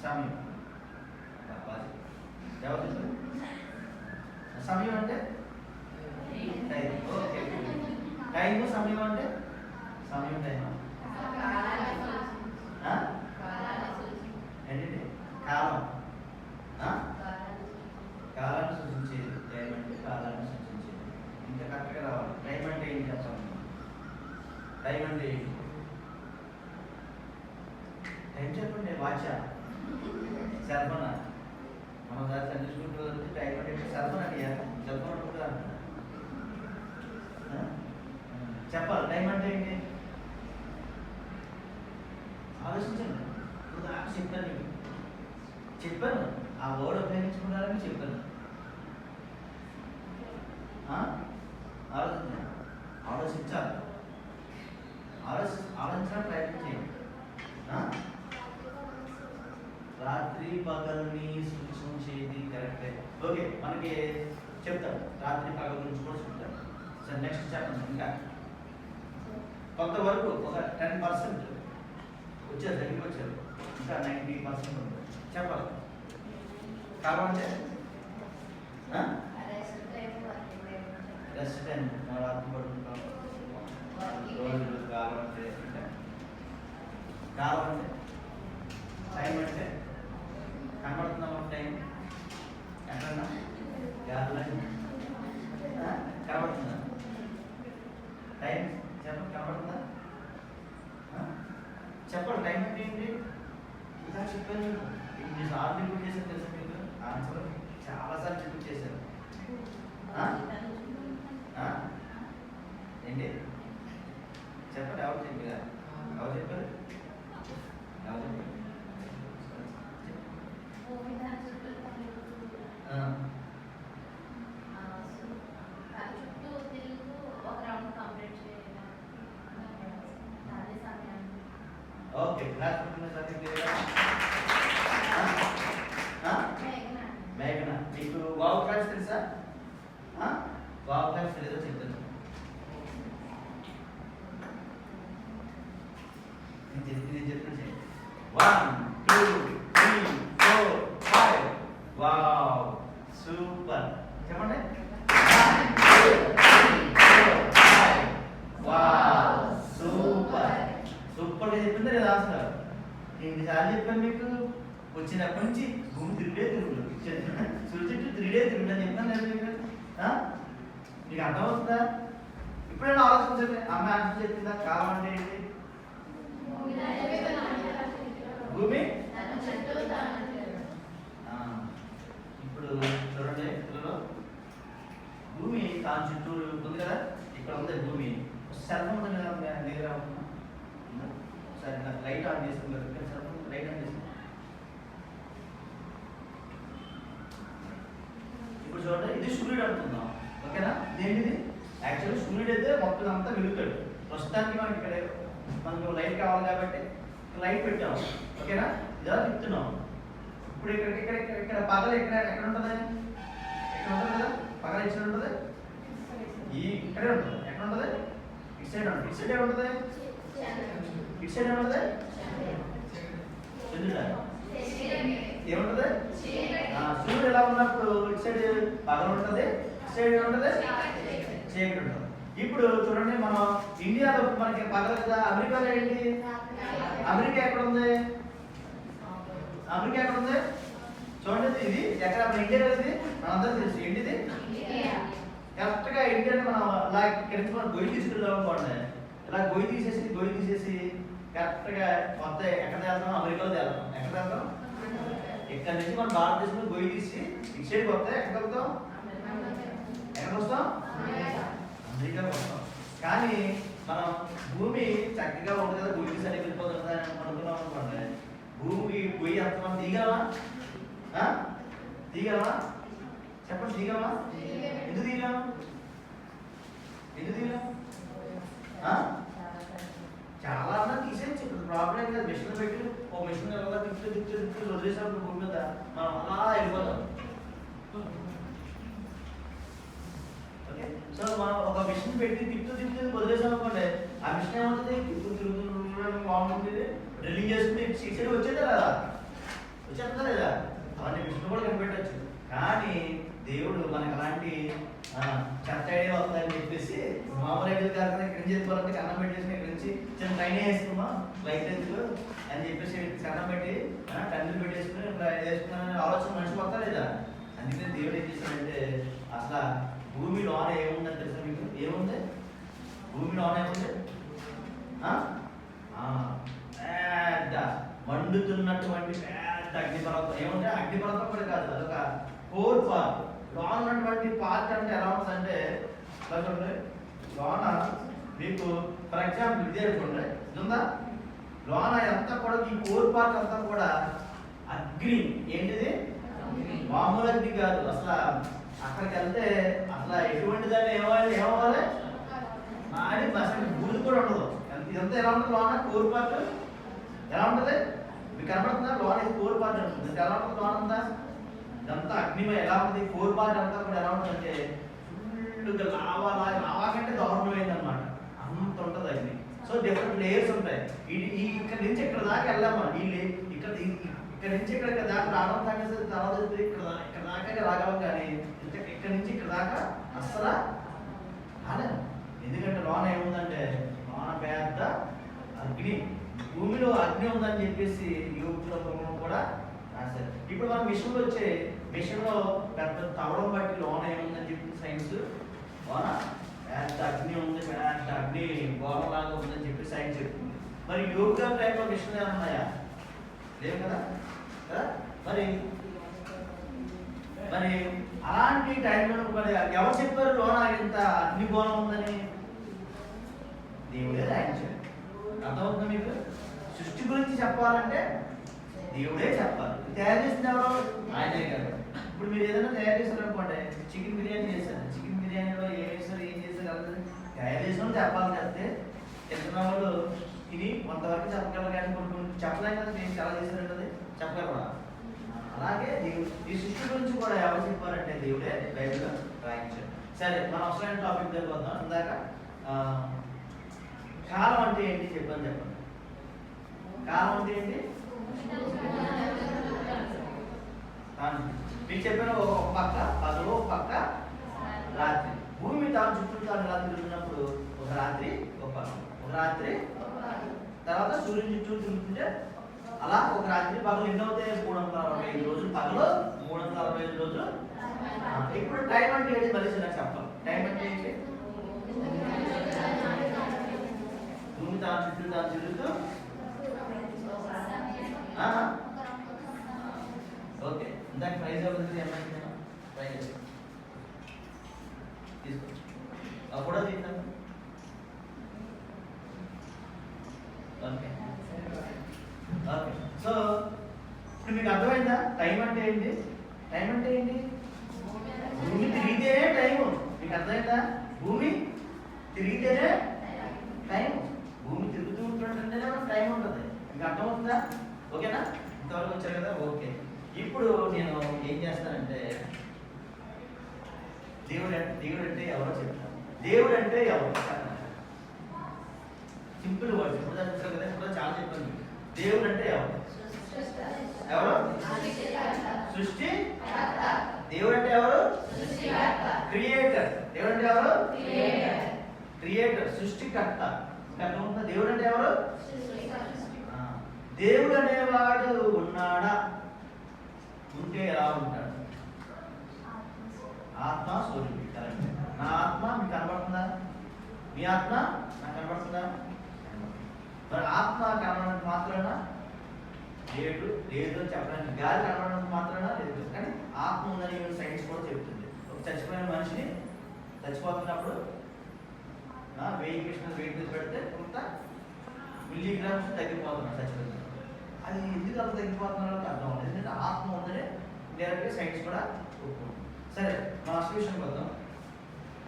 సమయం. ఎవరు చెప్పారు? సమయం అంటే టైం. ఓకే, టైము సమయం అంటే సమయం టైమా? ఏంటండి? కాలం. కాలాన్ని సూచించేది. టైం అంటే కాలాన్ని సూచించేది. ఇంకా కరెక్ట్గా రావాలి. టైం అంటే ఏంటి చెప్పండి? టైం అంటే ఏంటి? టైం చెప్పండి. వాచా, సెల్ ఫోనా? మనం దాన్ని చదివించుకుంటూ టైం అంటే సెల్ ఫోన్ అండి. సెల్ ఫోన్ ఉంటుంది అంటున్నా. చెప్పాలి. టైం అంటే ఏంటి? ఆలోచించండి. ఇప్పుడు దాకా చెప్తాను మీకు. చెప్పాను, ఆ వర్డ్ ఉపయోగించుకున్నారని చెప్పాను. ఆలోచించాలి, ఆలోచించడానికి ప్రయత్నం చేయండి. రాత్రి పగల్ని సూచించేది కరెక్టే. ఓకే, మనకి చెప్తాను రాత్రి పగల గురించి కూడా చెప్తాను. సరే, నెక్స్ట్ చెప్పండి. ఇంకా కొంతవరకు ఒక 10% వచ్చారు, దగ్గరికి వచ్చారు. ఇంకా 90% ఉంది. చెప్పాలి కాబట్టి రెస్ట్ టైం రాత్రి పడుకుంటాం. రోజులు కాలం అంటే కాలం అంటే టైం అంటే కనబడుతున్నాం. టైం ఎక్కడన్నా కనబడుతుందా? టైం చెప్పండి, కనబడుతుందా? చెప్పండి, టైం అంటే ఏంటి? ఇలా చెప్పాను మీకు. ఎన్నిసార్లు రిపీట్ చేశాను తెలుసా మీకు? ఆన్సర్ చాలాసార్లు రిపీట్ చేశాను. ఏంటి చెప్పండి, ఎవరు చెప్పారా? ఎవరు చెప్పారు? ఎవరు చెప్పారు? ఓకే, మేఘన, మీకు వావ్ క్లాస్ తెలుసా? వావ్ క్లాస్ తెలియదో చెప్తాను. నేను చెప్పిన 1 2 3 4 5. Wow, super. చెప్పండి. 1 2 3 4 5. Wow, super. సూపర్గా చెప్పింది లేదా ఆన్సర్? ఎన్నిసార్లు చెప్పాను మీకు? వచ్చినప్పటి నుంచి భూమి తిరిగే తిరుగుడు, సూర్యుడు తిరిగే తిరుగుడు అని చెప్పాను లేదా మీకు? మీకు అర్థమవుతుందా? ఇప్పుడైనా ఆలోచించండి. అమ్మ ఆన్సర్ చెప్పిందా? కాలం అంటే ఏంటి? భూమి. ఇప్పుడు చూడండి, పిల్లలు, భూమి దాని చుట్టూరు ఉంది కదా. ఇక్కడ ఉంది భూమి. సెల్ ఫోన్ ఉంది కదా, దగ్గర సరే, నాకు లైట్ ఆన్ చేసుకున్నారు. సెల్ ఫోన్ లైట్ ఆన్ చేసుకున్నారు. ఇప్పుడు చూడండి, ఇది సూర్యుడు అనుకుందాం. ఓకేనా? ఇదేంటిది? యాక్చువల్లీ సూర్యుడు అయితే మొత్తం అంతా వెలుగుతాడు. ప్రస్తుతానికి మనకి ఇక్కడ మనకు లైట్ కావాలి కాబట్టి లైట్ పెట్టాము. ఓకేనా? ఇలా తిప్పుతున్నాం. ఇప్పుడు ఇక్కడ ఇక్కడ ఇక్కడ ఇక్కడ పగలు ఎక్కడ ఎక్కడ ఉంటుంది? ఎక్కడ ఉంటుంది కదా పగలు? ఇటు సైడ్ ఉంటుంది, ఇక్కడే ఉంటుంది. ఎక్కడ ఉంటుంది? ఇటు సైడ్ ఉంటుంది. ఇటు సైడ్ ఏముంటుంది? ఇటు సైడ్ ఏముంటుంది? ఏముంటుంది? సూర్యుడు ఎలా ఉన్నప్పుడు ఇటు సైడ్ పగలు ఉంటుంది, ఇటు సైడ్ ఏముంటుంది? చీకటి ఉంటుంది. ఇప్పుడు చూడండి, మనం ఇండియాలో మనకి పగలు కదా. అమెరికాలో ఏంటి? అమెరికా ఎక్కడ ఉంది? అమెరికా ఎక్కడ ఉంది? చూడండి, ఇది ఎక్కడ? మన ఇండియా కదా. మనందరం తెలుసు ఏంటిది? కరెక్ట్గా ఇండియాని మనం ఇలా ఇక్కడి నుంచి మనం గొయ్యి తీసుకెళ్దాం అనుకోండి. ఇలా గొయ్యి తీసేసి కరెక్ట్గా మొత్తం ఎక్కడ వెళ్తాం? అమెరికాలో వెళ్తాం. ఎక్కడ వెళ్తాం? ఇక్కడ నుంచి మనం భారతదేశంలో గొయ్యి తీసి ఇటు సైడ్కి వస్తే ఎక్కడ వెళ్తాం? ఎక్కడికి వస్తాం? అమెరికాకి వస్తాం. కానీ మనం భూమి చక్కగా ఉంటుంది కదా, గొయ్యి సరి వెళ్ళిపోతుంది కదా అని అనుకున్నాం అనుకోండి. భూమికి గొయ్యి అంత మనం తీయగలమా? తీయగలమా? చెప్పండి, తీయగలమా? ఎందుకు తీయగలం? ఎందుకు తీయగలం? చాలా అన్నా తీసేయచ్చు. ఇప్పుడు ప్రాబ్లం కదా. మిషన్ పెట్టి ఓ మిషన్ ఎలా తిప్పు వదిలేసినప్పుడు భూమి మీద మనం అలా వెళ్ళిపోతాం. ఓకే, సో మనం ఒక మిషన్ పెట్టి తిప్పు వదిలేసాం అనుకోండి. ఆ మిషన్ ఏమవుతుంది? తిరుగుతుంది, బాగుంటుంది, డ్రిల్లింగ్ చేసుకుంటే ఇటు సైడ్ వచ్చేదా లేదా? వచ్చేస్తుందా లేదా? అవన్నీ మిషన్ కూడా కనిపెట్టచ్చు. కానీ దేవుడు మనకు అలాంటి చెత్త ఐడియా వస్తుందని చెప్పేసి మామూలు ఐడియా కాకుండా ఇక్కడ నుంచి వెళ్ళిపోవాలంటే కన్నం పెట్టేసి ఇక్కడ నుంచి చిన్న ట్రైన్ వేసుకున్నాం లైట్ ఎందుకు అని చెప్పేసి కన్నం పెట్టి టన్నులు పెట్టేసుకుని ఇట్లా వేసుకున్నాను ఆలోచన మనిషి వస్తా లేదా? అందుకని దేవుడు ఏం చేశాడంటే, అసలు భూమి లోన ఏముందని తెలుసా మీకు? ఏముంది భూమి లోన? ఏముంది? పెద్ద మండుతున్నటువంటి పెద్ద అగ్నిపర్వతం. ఏముంటే అగ్నిపర్వతం కూడా కాదు, అదొక కోర్ పార్ట్. లోన ఉన్నటువంటి పార్ట్ అంటే ఎలా ఉంటుందంటే, చూడండి, లోన మీకు ఫర్ ఎగ్జాంపుల్ ఇదే అనుకోండి, ఇది ఉందా? లోన అంతా కూడా ఈ కోర్ పార్ట్ అంతా కూడా అగ్ని. ఏంటిది? మామూలు అగ్ని కాదు. అసలు అక్కడికి వెళ్తే అసలు ఎటువంటి దాన్ని ఏమవ్వాలి? మాడి అసలు బూది కూడా ఉండదు. ఇదంతా ఎలా ఉంటుంది? లోన కోర్ పార్ట్ ఎలా ఉంటుంది? మీకు కనబడుతుందా? లోన ఇది కోర్ పార్ట్ ఉంటుంది. ఎలా ఉంటుంది లోన అంతా? ఇదంతా అగ్నిమయ. ఎలా ఉంటుంది? కోర్ పార్ట్ అంతా కూడా ఎలా ఉంటుందంటే ఫుల్గా లావా కంటే దారుణమైంది అనమాట. అంత ఉంటుంది అగ్ని. సో డిఫరెంట్ లేయర్స్ ఉంటాయి. ఇక్కడ నుంచి ఇక్కడ దాకా వెళ్ళామా? ఇక్కడ నుంచి ఇక్కడ దాకా రావడం దాకా తర్వాత ఇక్కడ దాకా రాగలం, కానీ ఇక్కడ నుంచి ఇక్కడ దాకా అస్సలు రాలేదు. ఎందుకంటే లోన ఏముందంటే లోన పెద్ద అగ్ని, భూమిలో అగ్ని ఉందని చెప్పేసి యోగుల కూడా రాశారు. ఇప్పుడు మనం మిషన్లో వచ్చే మిషన్లో పెద్ద తవడం బట్టి లోన ఏముందని చెప్పి సైన్స్ లోన పెద్ద అగ్ని ఉంది, పెద్ద అగ్ని గోడలాగా ఉందని చెప్పి సైన్స్ చెప్తుంది. మరి యోగా టైంలో మిషన్ ఏమైనా ఉన్నాయా? లేవు కదా. మరి అలాంటి టైంలో మరి ఎవరు చెప్పారు లోన ఇంత అగ్ని గోళం ఉందని? దేవుడే రాయించాడు. అర్థమవుతుంది మీకు? సృష్టి గురించి చెప్పాలంటే దేవుడే చెప్పాలి. తయారు చేసిన ఎవరు? ఆయనే కదా. ఇప్పుడు మీరు ఏదైనా తయారు చేశారు అనుకోండి, చికెన్ బిర్యానీ చేశారు. చికెన్ బిర్యానీలో ఏం చేశారు కదా, తయారు చేసిన చెప్పాలి. చేస్తే తెలిసిన వాళ్ళు ఇది కొంతవరకు చెప్పగలరు, కానీ కొన్ని చెప్పలేం కదా. నేను చాలా చేశారంటే చెప్పగలరా? అలాగే ఈ సృష్టి గురించి కూడా ఎవరు చెప్పారంటే దేవుడే బైబిల్లో రాయించారు. సరే, మనం అసలైన టాపిక్ దగ్గర వద్దాం. ఇందాక కాలం అంటే ఏంటి చెప్పండి. కాలం అంటే ఏంటి? మీకు చెప్పిన ఒక పక్క పగలు, ఒక పక్క రాత్రి. భూమి తాను చుట్టూ తాను ఎలా తిరుగుతున్నప్పుడు ఒక రాత్రి ఒక రాత్రి, తర్వాత సూర్యుని చుట్టూ తిరుగుతుంటే అలా ఒక రాత్రి. పగలు ఎన్ని అవుతాయి? 365 రోజులు పగలు, 365 రోజులు. ఇప్పుడు టైం అంటే ఏంటి? మళ్ళీ నాకు చెప్పాలి. టైం అంటే ఏంటి? భూమి తాను చుట్టూ తాను తిరుగుతూ. ఓకే, ఇందాక ప్రైజ్ అవుతుంది ఏమైనా ప్రైజ్ తీసుకో అప్పుడో తీద్దాం. Okay okay. సో ఇప్పుడు మీకు అర్థమైందా టైం అంటే ఏంటి? టైం అంటే ఏంటి? భూమి తిరిగితేనే టైము. మీకు అర్థమైందా? భూమి తిరిగితేనే టైం. భూమి తిరుగుతూ ఉంటుంటేనే మనకు టైం ఉంటుంది. మీకు అర్థమవుతుందా? ఓకేనా? ఇంతవరకు వచ్చారు కదా. ఓకే, ఇప్పుడు నేను ఏం చేస్తానంటే దేవుడు అంటే ఎవరో చెప్తాను. దేవుడు అంటే ఎవరు? Simple words. ఇప్పుడు చూసారు కదా, ఇప్పుడు చాలా చెప్పాను. దేవుడు అంటే ఎవరు? సృష్టి. దేవుడు అంటే ఎవరు? క్రియేటర్. దేవుడు అంటే ఎవరు? క్రియేటర్, సృష్టికర్త. దేవుడు అంటే ఎవరు? దేవుడు అనేవాడు ఉన్నాడా? ఉంటే ఎలా ఉంటాడు? ఆత్మ స్వరూపి. కరెక్ట్. నా ఆత్మ మీకు కనబడుతుందా? మీ ఆత్మ నాకు కనబడుతుందా? మరి ఆత్మ కనబడడానికి మాత్రమేనా? లేదు అని చెప్పడానికి. గాలి కనబడడానికి మాత్రమేనా? లేదు. కానీ ఆత్మ ఉందని సైన్స్ కూడా చెప్తుంది. ఒక చచ్చిపోయిన మనిషిని చచ్చిపోతున్నప్పుడు 1000 కృష్ణులు వెయిట్ చేసి పెడితే కొంత మిల్లీగ్రామ్స్ తగ్గిపోతున్నాడు చచ్చిపోతుంది. అది ఎందుకు అంత తగ్గిపోతున్నారో అర్థం అవుతుంది. ఎందుకంటే ఆత్మ ఉందని డైరెక్ట్గా సైన్స్ కూడా ఒప్పుకుంటుంది. సరే, మా అసలు విషయం వద్దాం.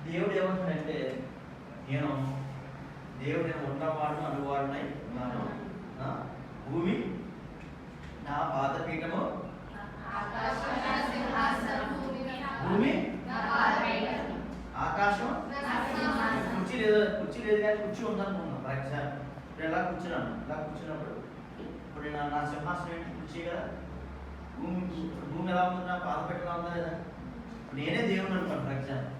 దేవుడు ఏమంటాడంటే, నేను ఉన్నవాడు అనువాడునై ఉన్నాను. భూమి నా పాదపీఠము, భూమి ఆకాశం. కుర్చీ లేదు కానీ కుర్చీ ఉందనుకున్నాను. ఫర్ ఎగ్జాంపుల్ ఇప్పుడు ఎలా కూర్చున్నప్పుడు ఇప్పుడు నా సింహాసనం ఏంటి? కుర్చీ కదా. భూమి ఎలా ఉంది? నా పాదపీఠం ఉందా లేదా? నేనే దేవుడు అనుకోండి. ఫర్ ఎగ్జాంపుల్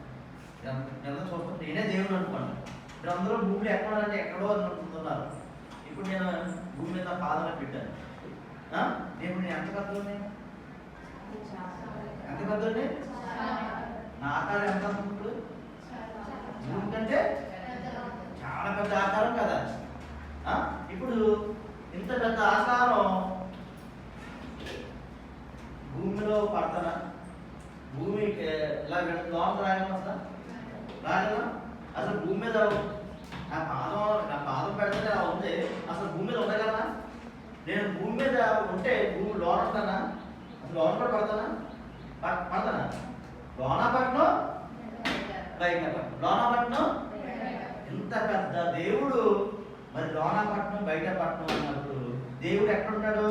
చూస్తాను, నేనే దేవుడు అనుకోండి. ఇప్పుడు అందరూ భూమిలో ఎక్కడంటే ఎక్కడో అనుకుంటున్నారు. ఇప్పుడు నేను భూమి మీద పాదన పెట్టాను. దేవుడు నేను ఎంత పెద్దోని? నా ఆకారం ఎంత ఇప్పుడు? భూమి కంటే చాలా పెద్ద ఆకారం కదా. ఇప్పుడు ఇంత పెద్ద ఆకారం భూమిలో పడతానా? భూమి ఇలా లోపల రాగలమా? అసలు భూమి మీద నా పాదం పెడితే అలా ఉంది. అసలు భూమి మీద ఉండగలనా? నేను భూమి మీద ఉంటే భూమి లోన ఉంటానా? అసలు లోన కూడా పడతానా? పడతానా? లోన పట్టను బయట పట్టను, లోన పట్టను. ఇంత పెద్ద దేవుడు మరి లోన పట్టణం బయట పట్టణం అన్నప్పుడు దేవుడు ఎక్కడున్నాడు?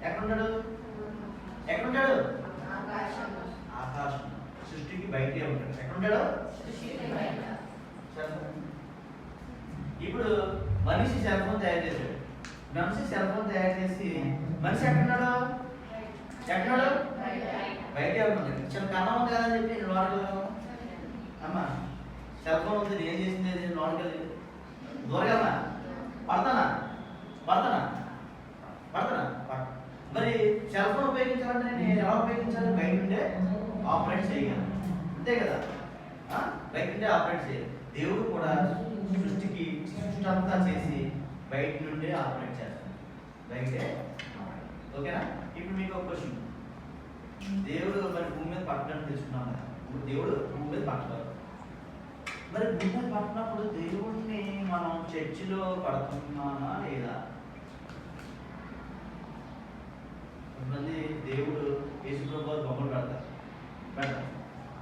ఎక్కడున్నాడు? ఎక్కడున్నాడు? ఆకాశం, సృష్టికి బయటే ఉంటాడు. ఎక్కడున్నాడు? ఇప్పుడు మనిషి సెల్ ఫోన్ తయారు చేశాడు. మనిషి సెల్ ఫోన్ తయారు చేసి మనిషి ఎక్కడున్నాడు? ఎక్కడున్నాడు? బయటే ఉంటుంది. చిన్న కన్నం ఉంది కదా అని చెప్పి నేను లోనకెళ్ళాను. అమ్మా సెల్ ఫోన్ ఉంది, నేను చేసింది నేను లోనకెళ్ళి దూరగలనా? పడతానా? పడతానా? పడతానా? మరి సెల్ ఫోన్ ఉపయోగించాలంటే నేను ఎలా ఉపయోగించాలి? బయట నుండే ఆపరేట్ చేయగలను, అంతే కదా? బయట నుండే ఆపరేట్ చేయాలి. దేవుడు కూడా సృష్టికి సృష్టి అంతా చేసి బయట నుండే ఆపరేట్ చేస్తాడు, బయటే. ఓకేనా? ఇప్పుడు మీకు ఒక క్వశ్చన్. దేవుడు మరి భూమి మీద పట్టడానికి తెలుసుకున్నాం కదా. దేవుడు భూమి మీద పట్టలేదు. మరి భూమి మీద పట్టినప్పుడు దేవుడిని మనం చర్చిలో పడుతున్నామా లేదా? కొంతమంది దేవుడు యేసుప్రభు బొమ్మలు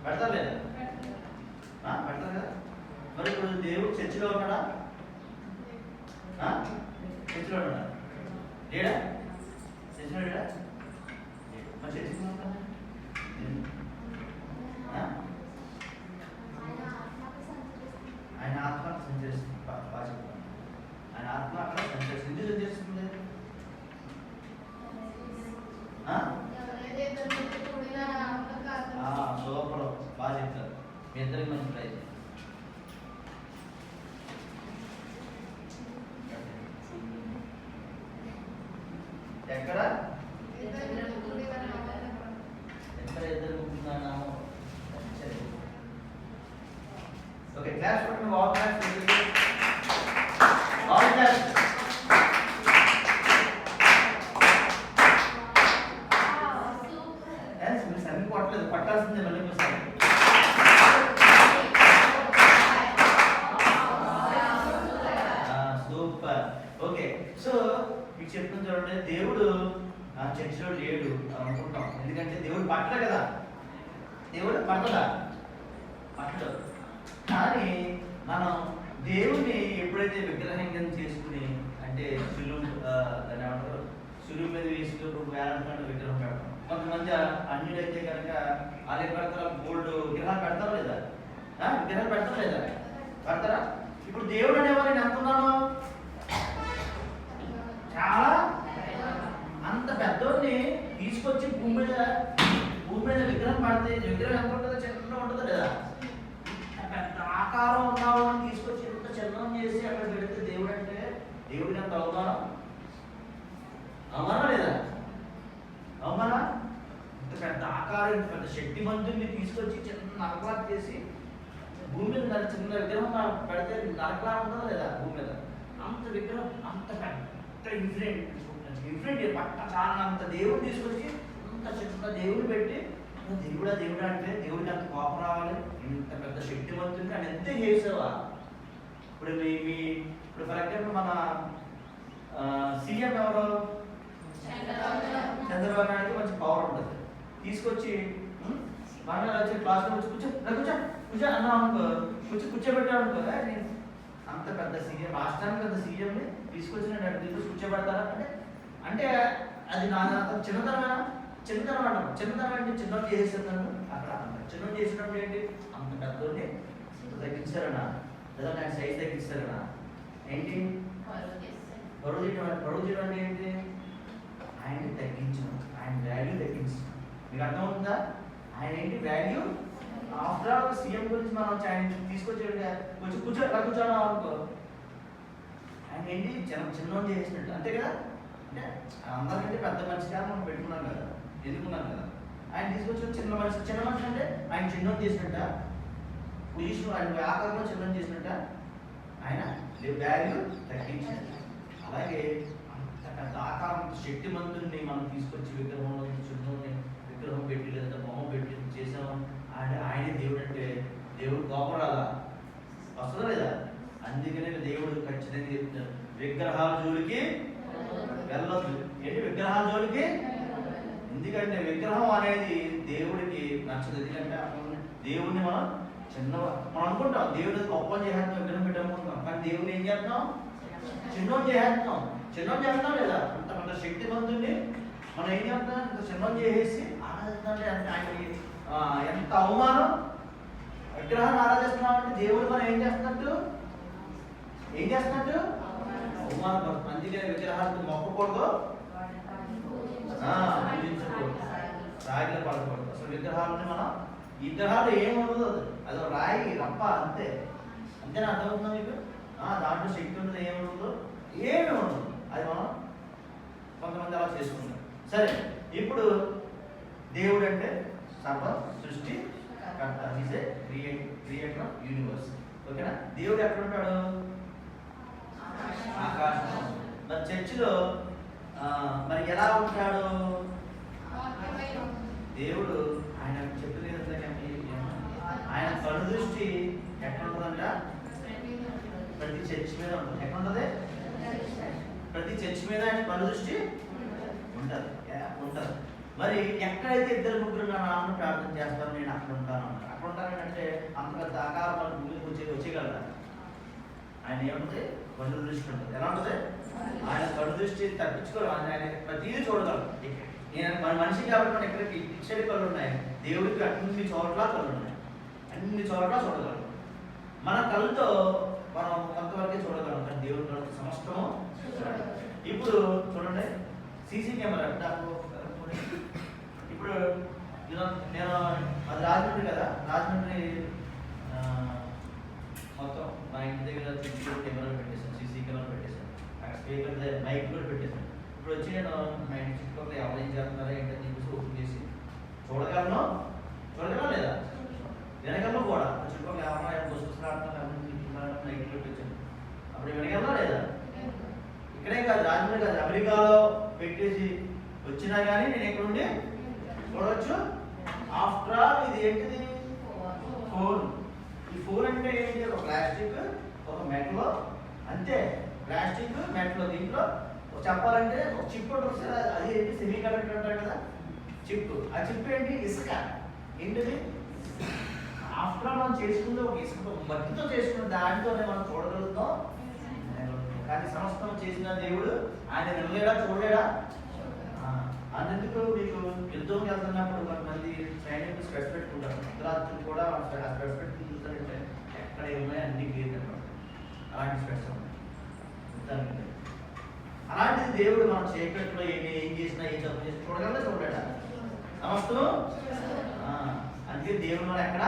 పెడతారు లేదా? పెడతారు కదా. మరి ఇప్పుడు దేవుడు చర్చిలో ఉన్నాడా? చర్చిలో ఉన్నాడా? లేడా? చర్చిలో లేడా? మరి చర్చిలో ఉంటాడా? ఆయన ఆత్మ సంచరిస్తుంది. బాగా చెప్తాను. ఆయన ఆత్మ అక్కడ సంచరిస్తుంది. ఎందుకు సంచరిస్తుంది? సూపర్, బాగా చెప్తారు. మీ ఇద్దరికి మంచి ప్రైజ్. ఎక్కడ ఎక్కడ ఇద్దరు ముగ్గురున్నాము? ఓకే, క్లాస్ పట్టుకుని ఆల్ క్లాస్ ఆల్ క్లాస్. మీరు సరిగ్గా కొట్టలేదు, పట్టాల్సిందే మళ్ళీ ఇంకోసారి. సూపర్. ఓకే, సో మీకు చెప్తున్న చూడండి, దేవుడు చర్చిలో లేడు అనుకుంటాం. ఎందుకంటే దేవుడు పట్టలే కదా. దేవుడు పట్టదా? పట్టడు. కానీ మనం దేవుడిని ఎప్పుడైతే విగ్రహంగా చేసుకుని, అంటే సులువు దాన్ని ఏమంటారు, సులువు మీద వేసుకుని వేలాడుతున్న విగ్రహం పెడతాం. కొంతమంది అన్యులైతే కనుక వాళ్ళు ఏం పెడతారా? గోల్డ్ విగ్రహాలు పెడతారా లేదా? విగ్రహాలు పెడతారా లేదా? పెడతారా? ఇప్పుడు దేవుడు అనేవారు నేను అంటున్నాను చాలా అంత పెద్దోడిని తీసుకొచ్చి భూమి మీద విగ్రహం పడితే విగ్రహం ఎంత ఉంటుందో? చిన్నగా ఉంటుందో లేదా? పెద్ద ఆకారం ఉన్నవాళ్ళని తీసుకొచ్చి ఎంత చిన్నం చేసి అక్కడ పెడితే దేవుడు అంటే దేవుడికి అంత అవమానం? అవమానం లేదా? అవమానా? ఇంత పెద్ద ఆకారం, ఇంత పెద్ద శక్తిమంతుడిని తీసుకొచ్చి చిన్న నరకలా చేసి భూమి మీద చిన్న విగ్రహం పెడితే నరకలా ఉంటుందా లేదా? భూమి మీద అంత విగ్రహం, అంత పెద్ద ఇన్ఫ్లుయెంట్ పట్ట చాలా అంత దేవుడు తీసుకొచ్చి అంత చిన్న దేవుడు పెట్టి దేవుడా అంటే దేవుడికి అంత కోపం రావాలి? ఇంత పెద్ద శక్తివంతుడిని అని ఎంత చేసావా? ఇప్పుడు ఇప్పుడు ఫర్ ఎగ్జాంపుల్ మన సీఎం ఎవరు? చంద్రబాబు నాయుడుకి మంచి పవర్ ఉంటుంది. తీసుకొచ్చి మన వచ్చి క్లాస్లో వచ్చి కూర్చో అన్నా అనుకో, కూర్చోబెట్టాడు అనుకో. అంత పెద్ద సీఎం, రాష్ట్రానికి పెద్ద సీఎంని తీసుకొచ్చి కూర్చోబెడతారా? అంటే అది నా చిన్నతనమేనా? చిన్నతనం అంటాం. చిన్నతనం అంటే చిన్న చేసేస్తున్నాను అక్కడ. చిన్న చేసినప్పుడు ఏంటి? అంత పెద్దోడిని తగ్గించారనా? లేదా నాకు సైజ్ తగ్గించారనా? ఏంటి పొడవు చేయడం అంటే ఏంటి? ఆయన్ని తగ్గించడం, ఆయన వాల్యూ తగ్గించడం. మీకు అర్థమవుతుందా? ఆయన ఏంటి వాల్యూ? ఆఫ్టర్ ఆల్ సీఎం గురించి మనం ఆయన తీసుకొచ్చి కూర్చోడం అనుకో, ఆయన ఏంటి చిన్న చేసినట్టు, అంతే కదా? అంటే అందరికంటే పెద్ద మనిషిగా మనం పెట్టుకున్నాం కదా, ఎదుర్కొన్నాం కదా. ఆయన తీసుకొచ్చి చిన్న మనిషి అంటే ఆయన చిన్న చేసినట్ట, పొజిషన్ ఆయన వ్యాపారంలో చిన్న చేసినట్ట, ఆయన వాల్యూ తగ్గించినట్ట. అలాగే అంత పెద్ద ఆకారం శక్తిమంతుల్ని మనం తీసుకొచ్చి విగ్రహంలో విగ్రహం పెట్టి లేదా బొమ్మ పెట్టి చేసాము. ఆయనే దేవుడు అంటే దేవుడు కోపం రాదా? వస్తుందా లేదా? అందుకనే దేవుడు ఖచ్చితంగా చెప్తున్నారు, విగ్రహాల జోలికి వెళ్ళొద్దు. ఏంటి విగ్రహాల జోలికి? ఎందుకంటే విగ్రహం అనేది దేవుడికి నచ్చదు. ఎందుకంటే దేవుడిని మనం మనం అనుకుంటాం దేవుడు గొప్ప చేస్తాం, విగ్రహం పెట్టనుకుంటాం. కానీ దేవుడిని ఏం చేస్తాం? చిన్నోని చేస్తాం లేదా? అంత శక్తివంతుడిని మనం ఏం చేస్తాం? ఇంత చిన్నోని చేసేసి ఆరాధిస్తుంటే ఆయనకి ఎంత అవమానం. విగ్రహాన్ని ఆరాధిస్తున్నామంటే దేవుడు మనం ఏం చేస్తున్నట్టు అవమానం. అందుకే విగ్రహాలకు మొక్కకూడదు, రాగిలో పడకూడదు. అసలు విగ్రహాలని మనం విగ్రహాలు ఏముండదు, అదో రాయి రప్ప అంతే. అంతేనా? అర్థమవుతుందా మీకు? దాంట్లో శక్తి ఉండదు, ఏముండదు, ఏమి ఉండదు. అది మనం కొంతమంది అలా చేసుకుంటాం. సరే, ఇప్పుడు దేవుడు అంటే సర్వ సృష్టి కర్త, is a creator of universe. ఓకేనా? దేవుడు ఎక్కడ ఉంటాడు? ఆకాశం. మరి చర్చిలో మరి ఎలా ఉంటాడు దేవుడు? ఆయన చెప్పింది ఆయన కను దృష్టి ఎక్కడ ఉంటుందంట? ప్రతి చర్చి మీద ఉంటుంది. ఎక్కడ ఉంటుంది? ప్రతి చర్చి మీద ఆయన కను దృష్టి ఉంటుంది. మరి ఎక్కడైతే ఇద్దరు ముగ్గురు నా నామను ప్రార్థన చేస్తారో నేను అక్కడ ఉంటాను అంటారు. అక్కడ ఉంటానంటే అంత పెద్ద ఆకారం మన భూమికి వచ్చేయగలరా? ఆయన ఏముంటుంది? కను దృష్టి ఉంటుంది. ఎలా ఉంటుంది? ఆయన కను దృష్టి తప్పించుకోరు. ఆయన ప్రతిదీ చూడగలరు. మన మనిషి కాబట్టి మన ఎక్కడికి ఇచ్చడి కళ్ళు ఉన్నాయి, దేవుడికి అన్ని చోట్ల కళ్ళు ఉన్నాయి, అన్ని చోట్ల చూడగలరు. మన కళ్ళతో మనం కొంతవరకే చూడగలం, కానీ దేవుడి కళ్ళతో సమస్తము. ఇప్పుడు చూడండి, సీసీ కెమెరా. ఇప్పుడు నేను అది రాజమండ్రి కదా, రాజమండ్రి మొత్తం మా ఇంటి దగ్గర కెమెరాలు పెట్టేశాను, సీసీ కెమెరా పెట్టేశాను, అక్కడ స్పీకర్ మైక్ కూడా పెట్టేశాను. ఇప్పుడు వచ్చి నేను మా ఇంటి చుట్టుపక్కల ఎవరు ఏం చేస్తున్నారా ఏంటని చెప్పేసి ఓపెన్ చేసి చూడగలను లేదా? వెనగలను కూడా చుట్టుపక్కల ఎవరైనా నైట్లో పెట్టాను, అప్పుడు వెనగలనా లేదా? ఇక్కడే కాదు, రాజమండ్రి కాదు, అమెరికాలో పెట్టేసి వచ్చినా కానీ నేను ఎక్కడ ఉండి చూడవచ్చు. ఆఫ్టర్ ఆల్ ఇది ఏంటిది? ఫోన్. ఈ ఫోన్ అంటే ఏంటి? ఒక ప్లాస్టిక్, ఒక మెటల్, అంతే. Plastic, metal. దీంట్లో చెప్పాలంటే ఒక చిప్ ఉంటుంది, అది ఏంటి? సెమీ కండక్టర్ అంటారు కదా, చిప్. ఆ చిప్ ఏంటి? ఇసుక. ఏంటిది? ఆఫ్టర్ ఆల్ మనం చేసుకుంటే ఒక ఇసుక, మట్టితో చేసుకున్న దాంట్లోనే మనం చూడగలుగుతాం. కానీ సమస్తం చేసిన దేవుడు ఆయన వినలేడా, చూడలేడా? అందుకు మీకు యుద్ధంకి వెళ్తున్నప్పుడు కొంతమంది సైనికులు స్పెట్స్ పెట్టుకుంటారు. అర్ధరాత్రులు కూడా స్పెట్స్ పెట్టుకుని చూస్తారంటే ఎక్కడ ఏమున్నాయి అన్ని క్లియర్ కనపడతాయి. అలాంటి స్పెట్స్ ఉన్నాయి. అలాంటిది దేవుడు మనం చీకట్లో ఏం చేసినా, ఏం తప్పు చేసినా చూడగలదా, చూడలేడా? సమస్తం. అందుకే దేవుడు మనం ఎక్కడ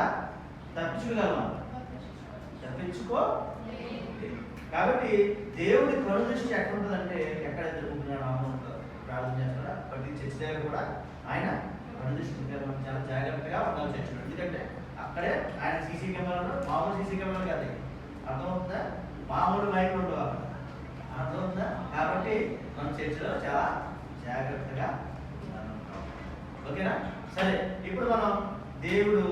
తప్పించుకోగలం? తప్పించుకో. కాబట్టి దేవుడి కను దృష్టి ఎక్కడ ఉంటుందంటే, ఎక్కడ ఇద్దరు ముగ్గురు నామం ప్రార్థన చేస్తారా ప్రతి చర్చ దగ్గర కూడా ఆయన కను దృష్టి ఉంటారు. మనం చాలా జాగ్రత్తగా ఉండాలి చర్చలు. ఎందుకంటే అక్కడే ఆయన సీసీ కెమెరాలు, మామూలు సీసీ కెమెరాలు కాదు, అర్థమవుతుందా? మామూలు మైక్ ఉండవు అక్కడ, అర్థమవుతుందా? కాబట్టి మన చర్చలో చాలా జాగ్రత్తగా ఉంటాం. ఓకేనా? సరే, ఇప్పుడు మనం దేవుడు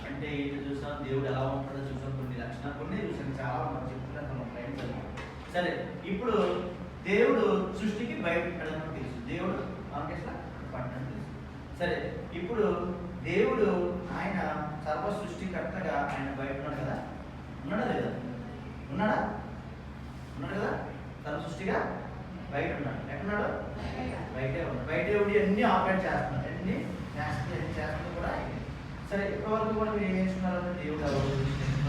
అంటే ఏంటి చూసాం, దేవుడు ఎలా ఉంటాడో చూసాం, కొన్ని లక్షణాలు కొన్ని చూసాం, చాలా మనం చెప్తున్నా మనం టైం చదివాం. సరే, ఇప్పుడు దేవుడు సృష్టికి బయటపడడం తెలుసు, దేవుడు మనకి పట్టడం తెలుసు. సరే, ఇప్పుడు దేవుడు ఆయన సర్వ సృష్టికర్తగా ఆయన బయట ఉన్నాడు కదా, ఉన్నాడా లేదా? ఉన్నాడా? ఉన్నాడు కదా, సర్వ సృష్టిగా బయట ఉన్నాడు. ఎక్కడున్నాడు? బయటే ఉన్నాడు. బయటే ఉండి అన్ని ఆపరేట్ చేస్తున్నాడు, అన్ని చేస్తుంది కూడా. సరే, ఇప్పటివరకు కూడా మీరు ఏం చేస్తున్నారు? దేవుడు ఎవరు,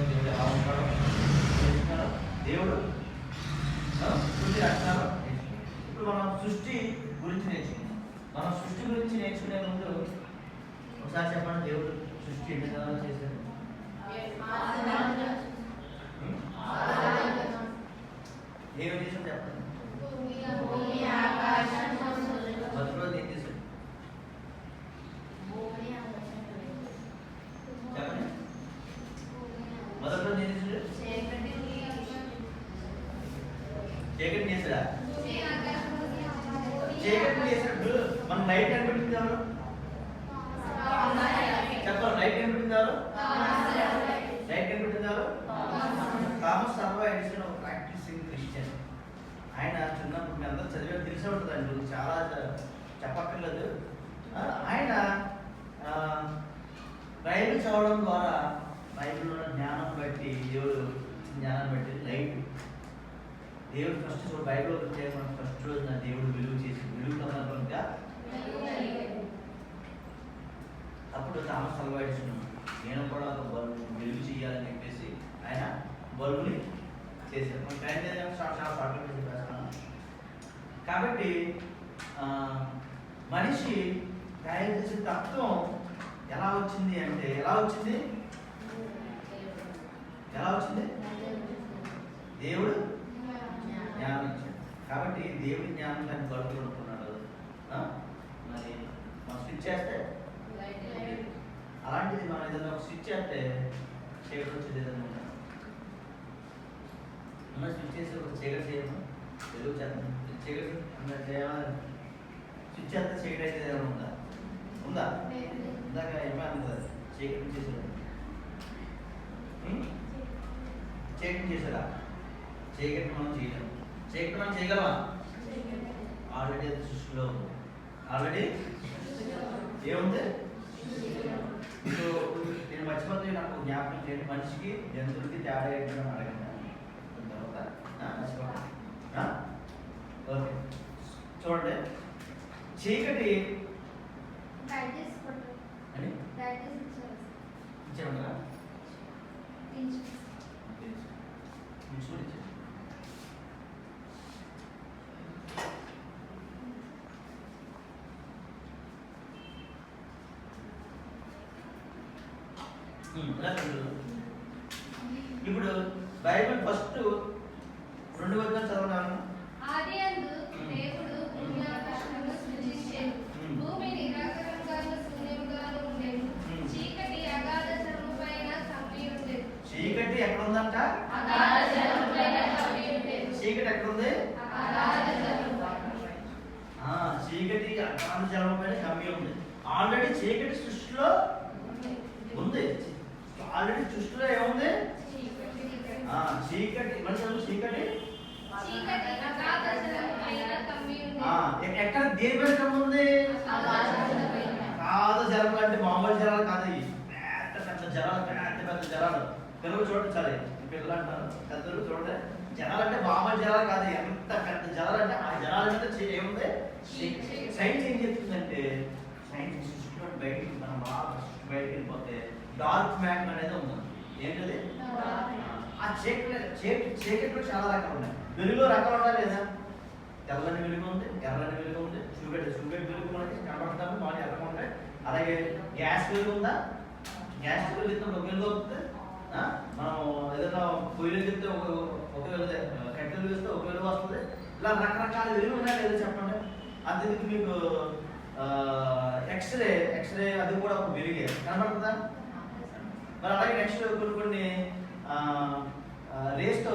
దేవుడు ఎలా ఉంటాడో చేస్తున్నారు, దేవుడు సృష్టి లక్షణాలు. ఇప్పుడు మనం సృష్టి గురించి నేర్చుకున్నాం. మనం సృష్టి గురించి నేర్చుకునే ముందు ఒకసారి చెప్పండి, దేవుడు సృష్టి ఎన్ని విధాలు చేశాడు? దేవుడు చేసాడు చెప్పండి. మొదటిలో ఏం చేశాడు చెప్పండి? మొదటిలో ఏం చేశాడు? చీకటి చేశాడా? చీకటి చేసినప్పుడు మనం లైట్ కనిపెట్టింది ఎవరు చెప్పాలి? లైట్ కనిపెట్టింది ఎవరు? లైట్ కనిపెట్టింది ఎవరు? థామస్ అల్వా ఎడిసన్, ఒక ప్రాక్టీసింగ్ క్రిస్టియన్. ఆయన చిన్నప్పుడు మీ అందరూ చదివే తెలిసే ఉంటుంది అండి, చాలా చెప్పక్కర్లేదు. ఆయన బైబిల్ చదవడం ద్వారా బైబిల్లో జ్ఞానం బట్టి దేవుడు జ్ఞానం బట్టి లైట్ దేవుడు ఫస్ట్ చూడు బైబిల్ మనం ఫస్ట్ రోజు నా దేవుడు విలువ చేసి విలువ అప్పుడు థామస్ అల్వా ఎడిసన్ నేను కూడా ఒక బల్బు వెలుగు చేయాలని చెప్పేసి ఆయన బల్బుని చేశారు. మన టైం చాలా షార్ట్గా చెప్పేస్తాను. కాబట్టి మనిషి తయారు చేసే తత్వం ఎలా వచ్చింది అంటే ఎలా వచ్చింది దేవుడు జ్ఞానం ఇచ్చాడు. కాబట్టి దేవుడి జ్ఞానం దాన్ని బల్బులు అనుకున్నాడు. మరి మనం స్విచ్ చేస్తే అలాంటిది మనం ఏదైనా ఒక స్విచ్ చేస్తే చీకటి వచ్చేది ఏదైనా ఉందా? మనం స్విచ్ చేసి ఒక చీకటి చేయము వెలుగు చేద్దాం. చీకటి చేయాలి స్విచ్ చేస్తే చీకటి అయితే ఏదైనా ఉందా? ఇందాక ఏమైనా చీకటి చేసేదా? చీకటి చేసేదా? చీకటి మనం చేయలేము. చీకటి మనం చేయగలమా? ఆల్రెడీ సృష్టిలో ఆల్రెడీ ఏముంది? ఇప్పుడు నేను మర్చిపోతే నాకు జ్ఞాపకం చేయండి. మనిషికి జంతువులకి తేడా ఏంటని అడగండి. తర్వాత మర్చిపోతా. ఓకే చూడండి, చీకటి అని ఇచ్చామంటారా? ఇప్పుడు బైబిల్ ఫస్ట్ 2 వచనాలు చదవనాను. ఆదియందు దేవుడు భూమి ఆకాశములను సృజించెను. భూమి నిరాకారముగాను శూన్యముగాను ఉండెను. చీకటి అగాధ జలముపైన కమ్మి ఉండెను. చీకటి ఎక్కడ ఉందంట? అగాధ జలముపైన కమ్మి ఉండెను. చీకటి ఎక్కడ ఉంది? అగాధ జలముపైన. చీకటి అగాధ జలముపైన కమ్మి ఉంది. ఆల్రెడీ చీకటి సృష్టిలో ఉంది. ఆల్రెడీ సృష్టిలో ఏముంది? చీకటి మనుషులు చీకటి అగాధ జలముపైన కమ్మి ఉండెను. ఎక్కడ దేని మీద కమ్మి ఉంది? అగాధ జలం అంటే మామూలు జలాలు కాదు. పెద్ద పెద్ద జలాలు, పెద్ద జలాలు. పిల్లలు చూడండి, సరే పిల్లలు అంటారు, పెద్దలు చూడండి. జలాలు అంటే మామూలు జలాలు కాదు. ఎంత పెద్ద జలాలు అంటే ఆ జలాల మీద ఏముంది? సైన్స్ ఏం చెప్తుందంటే, సైన్స్ సృష్టిలో బయటికి మనం బాగా బయటకు వెళ్ళిపోతే డార్క్ మ్యాటర్ అనేది ఉంది. ఏంటది? ఆ చీకట్లో చాలా రకాలు ఉన్నాయి. వెలుగులో రకాలు ఉన్నాయి లేదా? తెల్లని వెలుగు ఉంది, ఎర్రని వెలుగు ఉంది, షుగర్ వెలుగు మనకి కనబడతాము, బాగా ఎర్రగా ఉంటాయి. అలాగే గ్యాస్ వెలుగు ఉందా? గ్యాస్ వెలుగు ఇస్తే ఒక వెలుగు వస్తుంది. మనం ఏదైనా పొయ్యిలు చెప్తే ఒక వెలుగు, కట్టెలు వేస్తే ఒక వెలుగు వస్తుంది. ఇలా రకరకాల వెలుగు ఉన్నాయి లేదా చెప్పండి. అందుకు మీకు ఎక్స్రే అది కూడా ఒక వెలుగే కనబడుతుందా? మరి అలాగే నెక్స్ట్ కొన్ని రేస్తో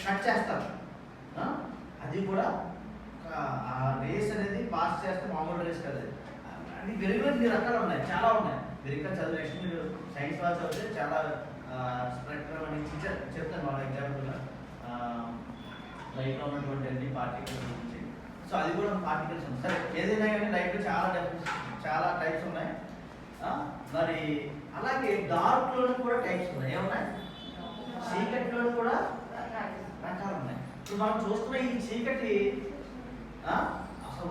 కట్ చేస్తారు. అది కూడా ఆ రేస్ అనేది పాస్ చేస్తే మామూలు రేస్ కదా. అది వెలుగులో 2 రకాలు ఉన్నాయి, చాలా ఉన్నాయి. మీరు ఇంకా చదువు నెక్స్ట్ మీరు సైన్స్ వాళ్ళు చదివితే చాలా స్పెక్ట్రమ్ అని చెప్తాను వాళ్ళ ఎగ్జాంపుల్గా లైట్లో ఉన్నటువంటి అన్ని పార్టికల్స్ గురించి. సో అది కూడా పార్టికల్స్ ఉంది. సరే ఏదైనా కానీ లైట్లో చాలా టైప్స్ ఉన్నాయి. మరి అలాగే డార్క్లోనూ కూడా టైప్స్ ఉన్నాయి. ఏమున్నాయి? చీకటిలోనూ కూడా రకాలు ఉన్నాయి. ఇప్పుడు మనం చూస్తున్న ఈ చీకటి అసలు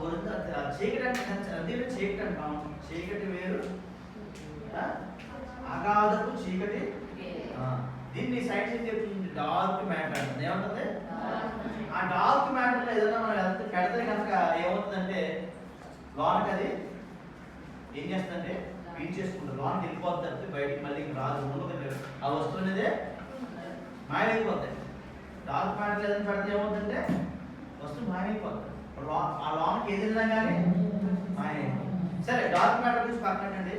చీకటి అంటే అదే చీకటి అంటాం. చీకటి వేరు, అగాధపు చీకటి. దీన్ని సైన్స్ ఏం చెప్తుంది? డార్క్ మ్యాటర్ అంటుంది. ఏమంటుంది? ఆ డార్క్ మ్యాటర్లో ఏదైనా మనం పెడితే కనుక ఏమవుతుందంటే లోనకి అది ఏం చేస్తుందంటే పీల్ చేసుకుంటుంది. లోనకి వెళ్ళిపోతుంది, బయటికి మళ్ళీ రాదు. ఉండదు. ఆ వస్తువు అనేది మాయమైపోతాయి. డార్క్ మ్యాటర్ ఏదైనా పెడితే ఏమవుతుందంటే వస్తువు మాయమైపోతుంది. ఆ లోనకి ఏది వెళ్ళినా కానీ మాయమైపోతుంది. సరే డార్క్ మ్యాటర్ గురించి పక్కనండి.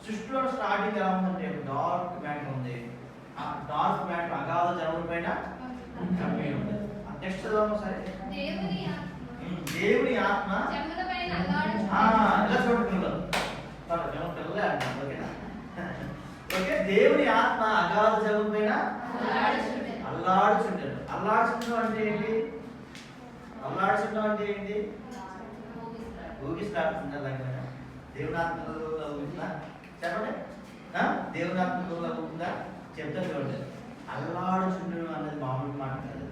సృష్టిలో స్టార్టింగ్ ఎలా ఉందంటే డార్క్ మ్యాటర్ ఉంది. ఆ డార్క్ మ్యాటర్ అగాధ జలముల పైన కమ్మి ఉంది. నెక్స్ట్ చదవము. సరే దేవుని ఆత్మ ఇలా చూడండి. పిల్లలే అంటారు. ఓకేనా? ఓకే, దేవుని ఆత్మ అగాధ జలం పైన అల్లాడుచుంటాడు. అల్లాడుచుండడం అంటే ఏంటి? అల్లాడుచు చుండం అంటే ఏంటి? ఊగిస్తాడుతుంది అలాగే. దేవుని ఆత్మలో ఊగుతుందా చెప్పండి? దేవుని ఆత్మలో ఊగుతుందా చెప్తా చూడండి. అల్లాడుచుండడం అనేది మామూలు మాట కాదు.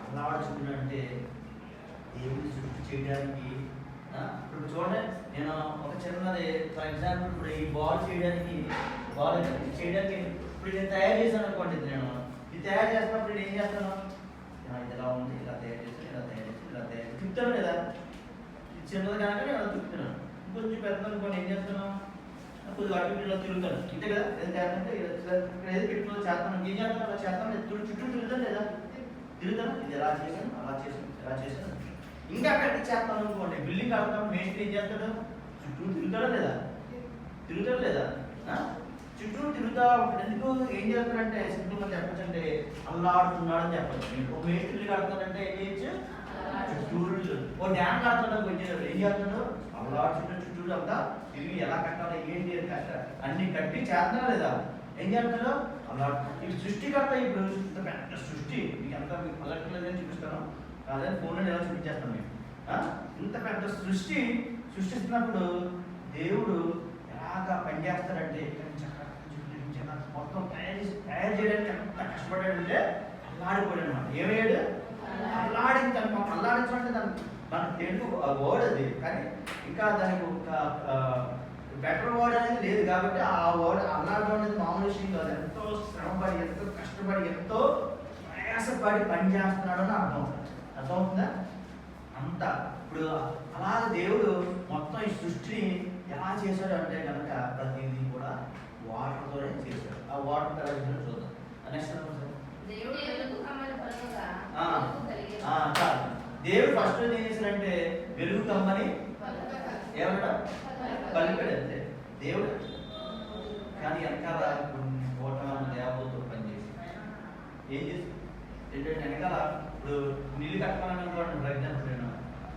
అల్లాడుచుండడం అంటే దేవుని సృష్టి చేయడానికి. ఇప్పుడు చూడండి, నేను ఒక చిన్నది ఫర్ ఎగ్జాంపుల్ ఇప్పుడు ఈ బాల్ చేయడానికి ఇప్పుడు నేను తయారు చేశాను అనుకోండి. నేను ఇది తయారు చేస్తున్నప్పుడు నేను ఏం చేస్తాను? ఇది ఎలా ఉంది, ఇలా తయారు చేస్తాను, ఇలా తయారు చేస్తాను, ఇలా తయారు చేస్తాను తిప్పుతాను లేదా? ఇది చిన్నది కనుక నేను అలా తిప్పుతున్నాను. ఇంకొంచెం పెద్ద అనుకోండి ఏం చేస్తాను? కొద్దిగా అటు ఇటు ఇలా తిరుగుతాను. ఇంతే కదా? ఏం చేస్తానంటే ఇక్కడ ఏది పెట్టుకుని చేస్తాను, ఏం చేస్తాను అలా చేస్తాను, చుట్టూ తిరుగుతాను లేదా? తిరుగుతాను. ఇది ఎలా చేశాను, అలా చేశాను, ఎలా చేశాను. ఇంకా పెద్ద చేస్తాను అనుకోండి, బిల్డింగ్ కడతాను, మేస్త్రి ఏం చేస్తాడు? చుట్టూ తిరుగుతాడా లేదా? తిరుగుతాడు లేదా? చుట్టూ తిరుగుతా ఉంటాడు. ఎందుకు ఏం చేస్తాడంటే సింపుల్గా చెప్పచ్చు అంటే అల్లాడుతున్నాడు అని చెప్పచ్చు. ఒక మేస్త్రి కడతాడంటే ఏం చేయొచ్చు? చుట్టూ. ఓ డ్యామ్ కడతాడు వచ్చేటప్పుడు ఏం చేస్తాడు? అల్లాడుతుంటే చుట్టూ అంతా తిరిగి ఎలా కట్టాలి ఏంటి అని కట్టాలి అన్ని కట్టి చేస్తున్నా లేదా? ఏం చేస్తాడు? అల్లాడు. ఇది సృష్టికర్త. ఇప్పుడు ఇంత పెద్ద సృష్టి మీకు ఎంత అలర్ట్లేదని చూపిస్తాను, కాదని ఫోన్లో ఎలా చూపించేస్తాను మీకు. ఇంత పెద్ద సృష్టిస్తున్నప్పుడు దేవుడు ఎలాగా పనిచేస్తాడంటే ఇక్కడ నుంచి మొత్తం తయారు చేయడానికి ఎంత కష్టపడ్డాడంటే అల్లాడిపోయాడు అనమాట. ఏమయ్యాడు? అల్లాడించాను. అల్లాడించమంటే దానికి మన తెలుగు వర్డ్ అది, కానీ ఇంకా దానికి ఒక బెటర్ వర్డ్ అనేది లేదు కాబట్టి ఆ వర్డ్ అల్లాడడం అనేది మామూలు విషయం కాదు. ఎంతో శ్రమపడి, ఎంతో కష్టపడి, ఎంతో ప్రయాసపడి పని చేస్తున్నాడు అని అర్థమవుతుందా? అంతా ఇప్పుడు అలా దేవుడు మొత్తం ఈ సృష్టిని ఎలా చేశాడు అంటే కనుక ప్రతిదీ కూడా వాటర్తోనే చేశాడు. ఆ వాటర్ తర్వాత చూద్దాం. నెక్స్ట్ దేవుడు ఫస్ట్ ఏం చేశాడంటే వెలుగు కమ్మని ఏమన్నా పలికాడు అంతే దేవుడు. కానీ వెనకాల కొన్ని కోట్ల దేవతలు పనిచేసి ఏం చేసి ఏంటంటే వెనకాల ఇప్పుడు ఇల్లు కట్టాలని అనుకోండి. ఫర్ ఎగ్జాంపుల్ నేను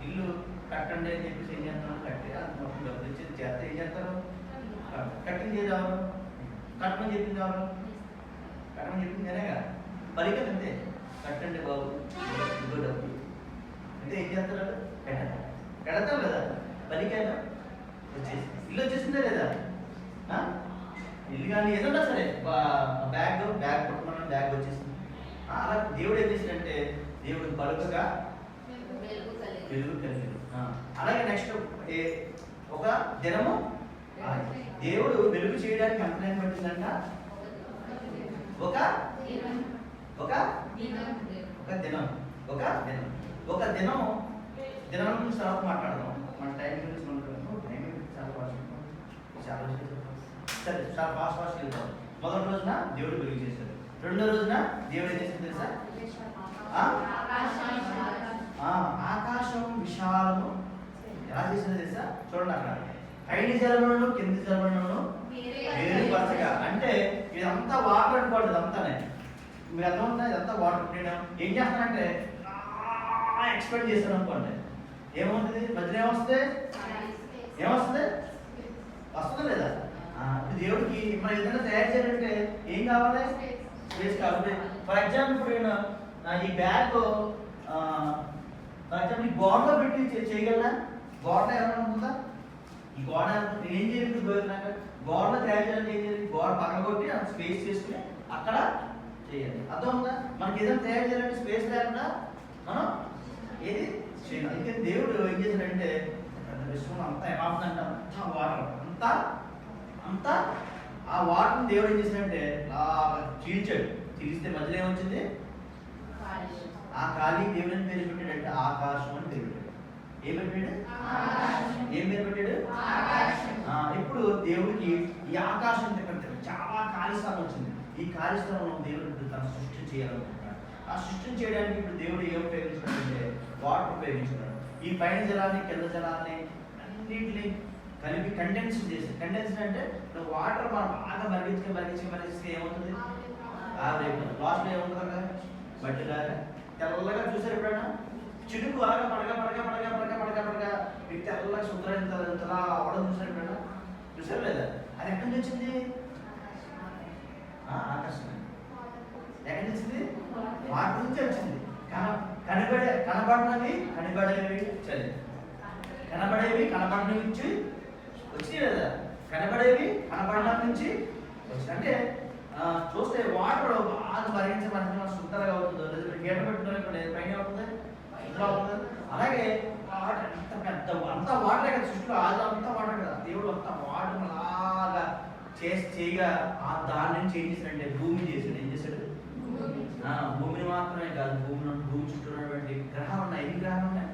ఇల్లు కట్టండి అని చెప్పేసి ఏం చేస్తాను? కట్టి మొత్తం డబ్బులు ఇచ్చి చేస్తే ఏం చేస్తారు? కట్టింగ్ చేయరు. కట్టమని చెప్పింది ఎవరు? కట్టమని చెప్పింది నేనేగా. పలికలు అంతే. కట్టండి బాబు, ఇంకో డబ్బులు అంటే ఏం చేస్తారు? కడతారు కదా. పలికాయన వచ్చేసి ఇల్లు వచ్చేసిందే లేదా? ఇల్లు కానీ ఏదన్నా సరే బ్యాగ్ పట్టుకున్నాను, బ్యాగ్ వచ్చేసింది. అలా దేవుడు ఏం చేశాడంటే దేవుడు పలుకగా వెలుగు కలిగింది. అలాగే నెక్స్ట్ ఒక దినము దేవుడు వెలుగు చేయడానికి ఎంత టైం పట్టిందంట? ఒక దినం గురించి తర్వాత మాట్లాడదాం. మన టైం గురించి మాట్లాడదాం. టైం చాలా సరే, చాలా ఫాస్ట్ వెళ్తాం. మొదటి రోజున దేవుడు వెలుగు చేశాడు. రెండో రోజున దేవుడు ఏం చేశాడు తెలుసా? ఆకాశం విశాలము ఎలా చేసిందో తెలుసా? చూడండి, అక్కడ పైన జలములను కింది జలములను వేరుపరచగా. అంటే ఇదంతా వాటర్ అనుకోండి. ఇదంతానే మీరు అర్థమవుతుందా? ఇదంతా వాటర్. నేను ఏం చేస్తానంటే ఎక్స్పెక్ట్ చేస్తాను అనుకోండి. ఏమవుతుంది? మధ్యలో ఏమొస్తుంది? వస్తుందా లేదా? ఇప్పుడు దేవుడికి మనం ఏదైనా తయారు చేయాలంటే ఏం కావాలి? స్పేస్ కావాలి. ఫర్ ఎగ్జాంపుల్ ఇప్పుడు నేను ఈ బ్యాగ్ ఫర్ ఎగ్జాంపుల్ ఈ గోడలో పెట్టి చేయగలనా? గోడ ఏమైనా ఉంటుందా? ఈ గోడ ఏం చేయాలి? గోడలో తయారు చేయాలంటే ఏం చేయాలి? గోడ పక్కన కొట్టి స్పేస్ చేసుకుని అక్కడ చేయాలి. అర్థం ఉందా? మనకి ఏదైనా తయారు చేయాలంటే స్పేస్ లేకుండా మనం ఏది చేయాలి. అందుకని దేవుడు ఏం చేశాడంటే విశ్వం అంతా ఏమవుతుందంటే అంతా వాటర్, అంతా ఆ వాటర్ని దేవుడు ఏం చేశాడంటే చీల్చాడు. చీలిస్తే మధ్యలో ఏమొచ్చింది? ఆ ఖాళీ దేవుడు అని పేరు పెట్టాడంటే ఆకాశం అని పేరు పెట్టాడు. ఏం పేరు పెట్టాడు? ఇప్పుడు దేవుడికి ఈ ఆకాశం దగ్గర చాలా ఖాళీ స్థలం వచ్చింది. ఈ ఖాళీ స్థలంలో దేవుడు తన సృష్టి చేయాలనుకుంటున్నాడు. ఆ సృష్టిని చేయడానికి ఇప్పుడు దేవుడు ఏం ఉపయోగించాడంటే వాటర్ ఉపయోగించుకున్నాడు. ఈ పైన జలాన్ని కింద జలాన్ని అన్నింటినీ కలిపి కండెన్స్ చేసి, కండెన్స్ అంటే వాటర్ మనం బాగా మరిగించి ఏమవుతుంది? లాస్ట్లో ఏముంటుంది కదా? బట్టిలాగా తెల్లగా చూసారు ఎప్పుడైనా? చినుకు బాగా పడగా మీకు తెల్లగా శుభ్రంతలా అవడం చూసారు ఎప్పుడైనా? చూసారు లేదా? అది ఎక్కడి నుంచి వచ్చింది? ఆకర్షణ ఎక్కడి నుంచి వచ్చింది? వాటర్ నుంచి వచ్చింది. కనబడేవి చదివి కనబడేవి కనబడని నుంచి వచ్చినాయి కదా. కనబడేవి కనబడడం నుంచి వచ్చి అంటే చూస్తే వాటర్ బాగా మరించడానికి శుద్ధంగా అవుతుందో లేదా గేట పెట్టుకునే పైన అవుతుంది శుద్ధం అవుతుంది. అలాగే వాటర్ అంత పెద్ద అంతా వాటరే కదా, సృష్టిలో ఆది అంతా వాటర్ కదా. దేవుడు అంతా వాటర్ లాగా చేయగా దాని నుంచి ఏం చేశాడంటే భూమి చేశాడు. ఏం చేశాడు? భూమిని మాత్రమే కాదు, భూమి చుట్టూ ఉన్నటువంటి గ్రహాలు ఉన్నాయి. ఎన్ని గ్రహాలు ఉన్నాయి?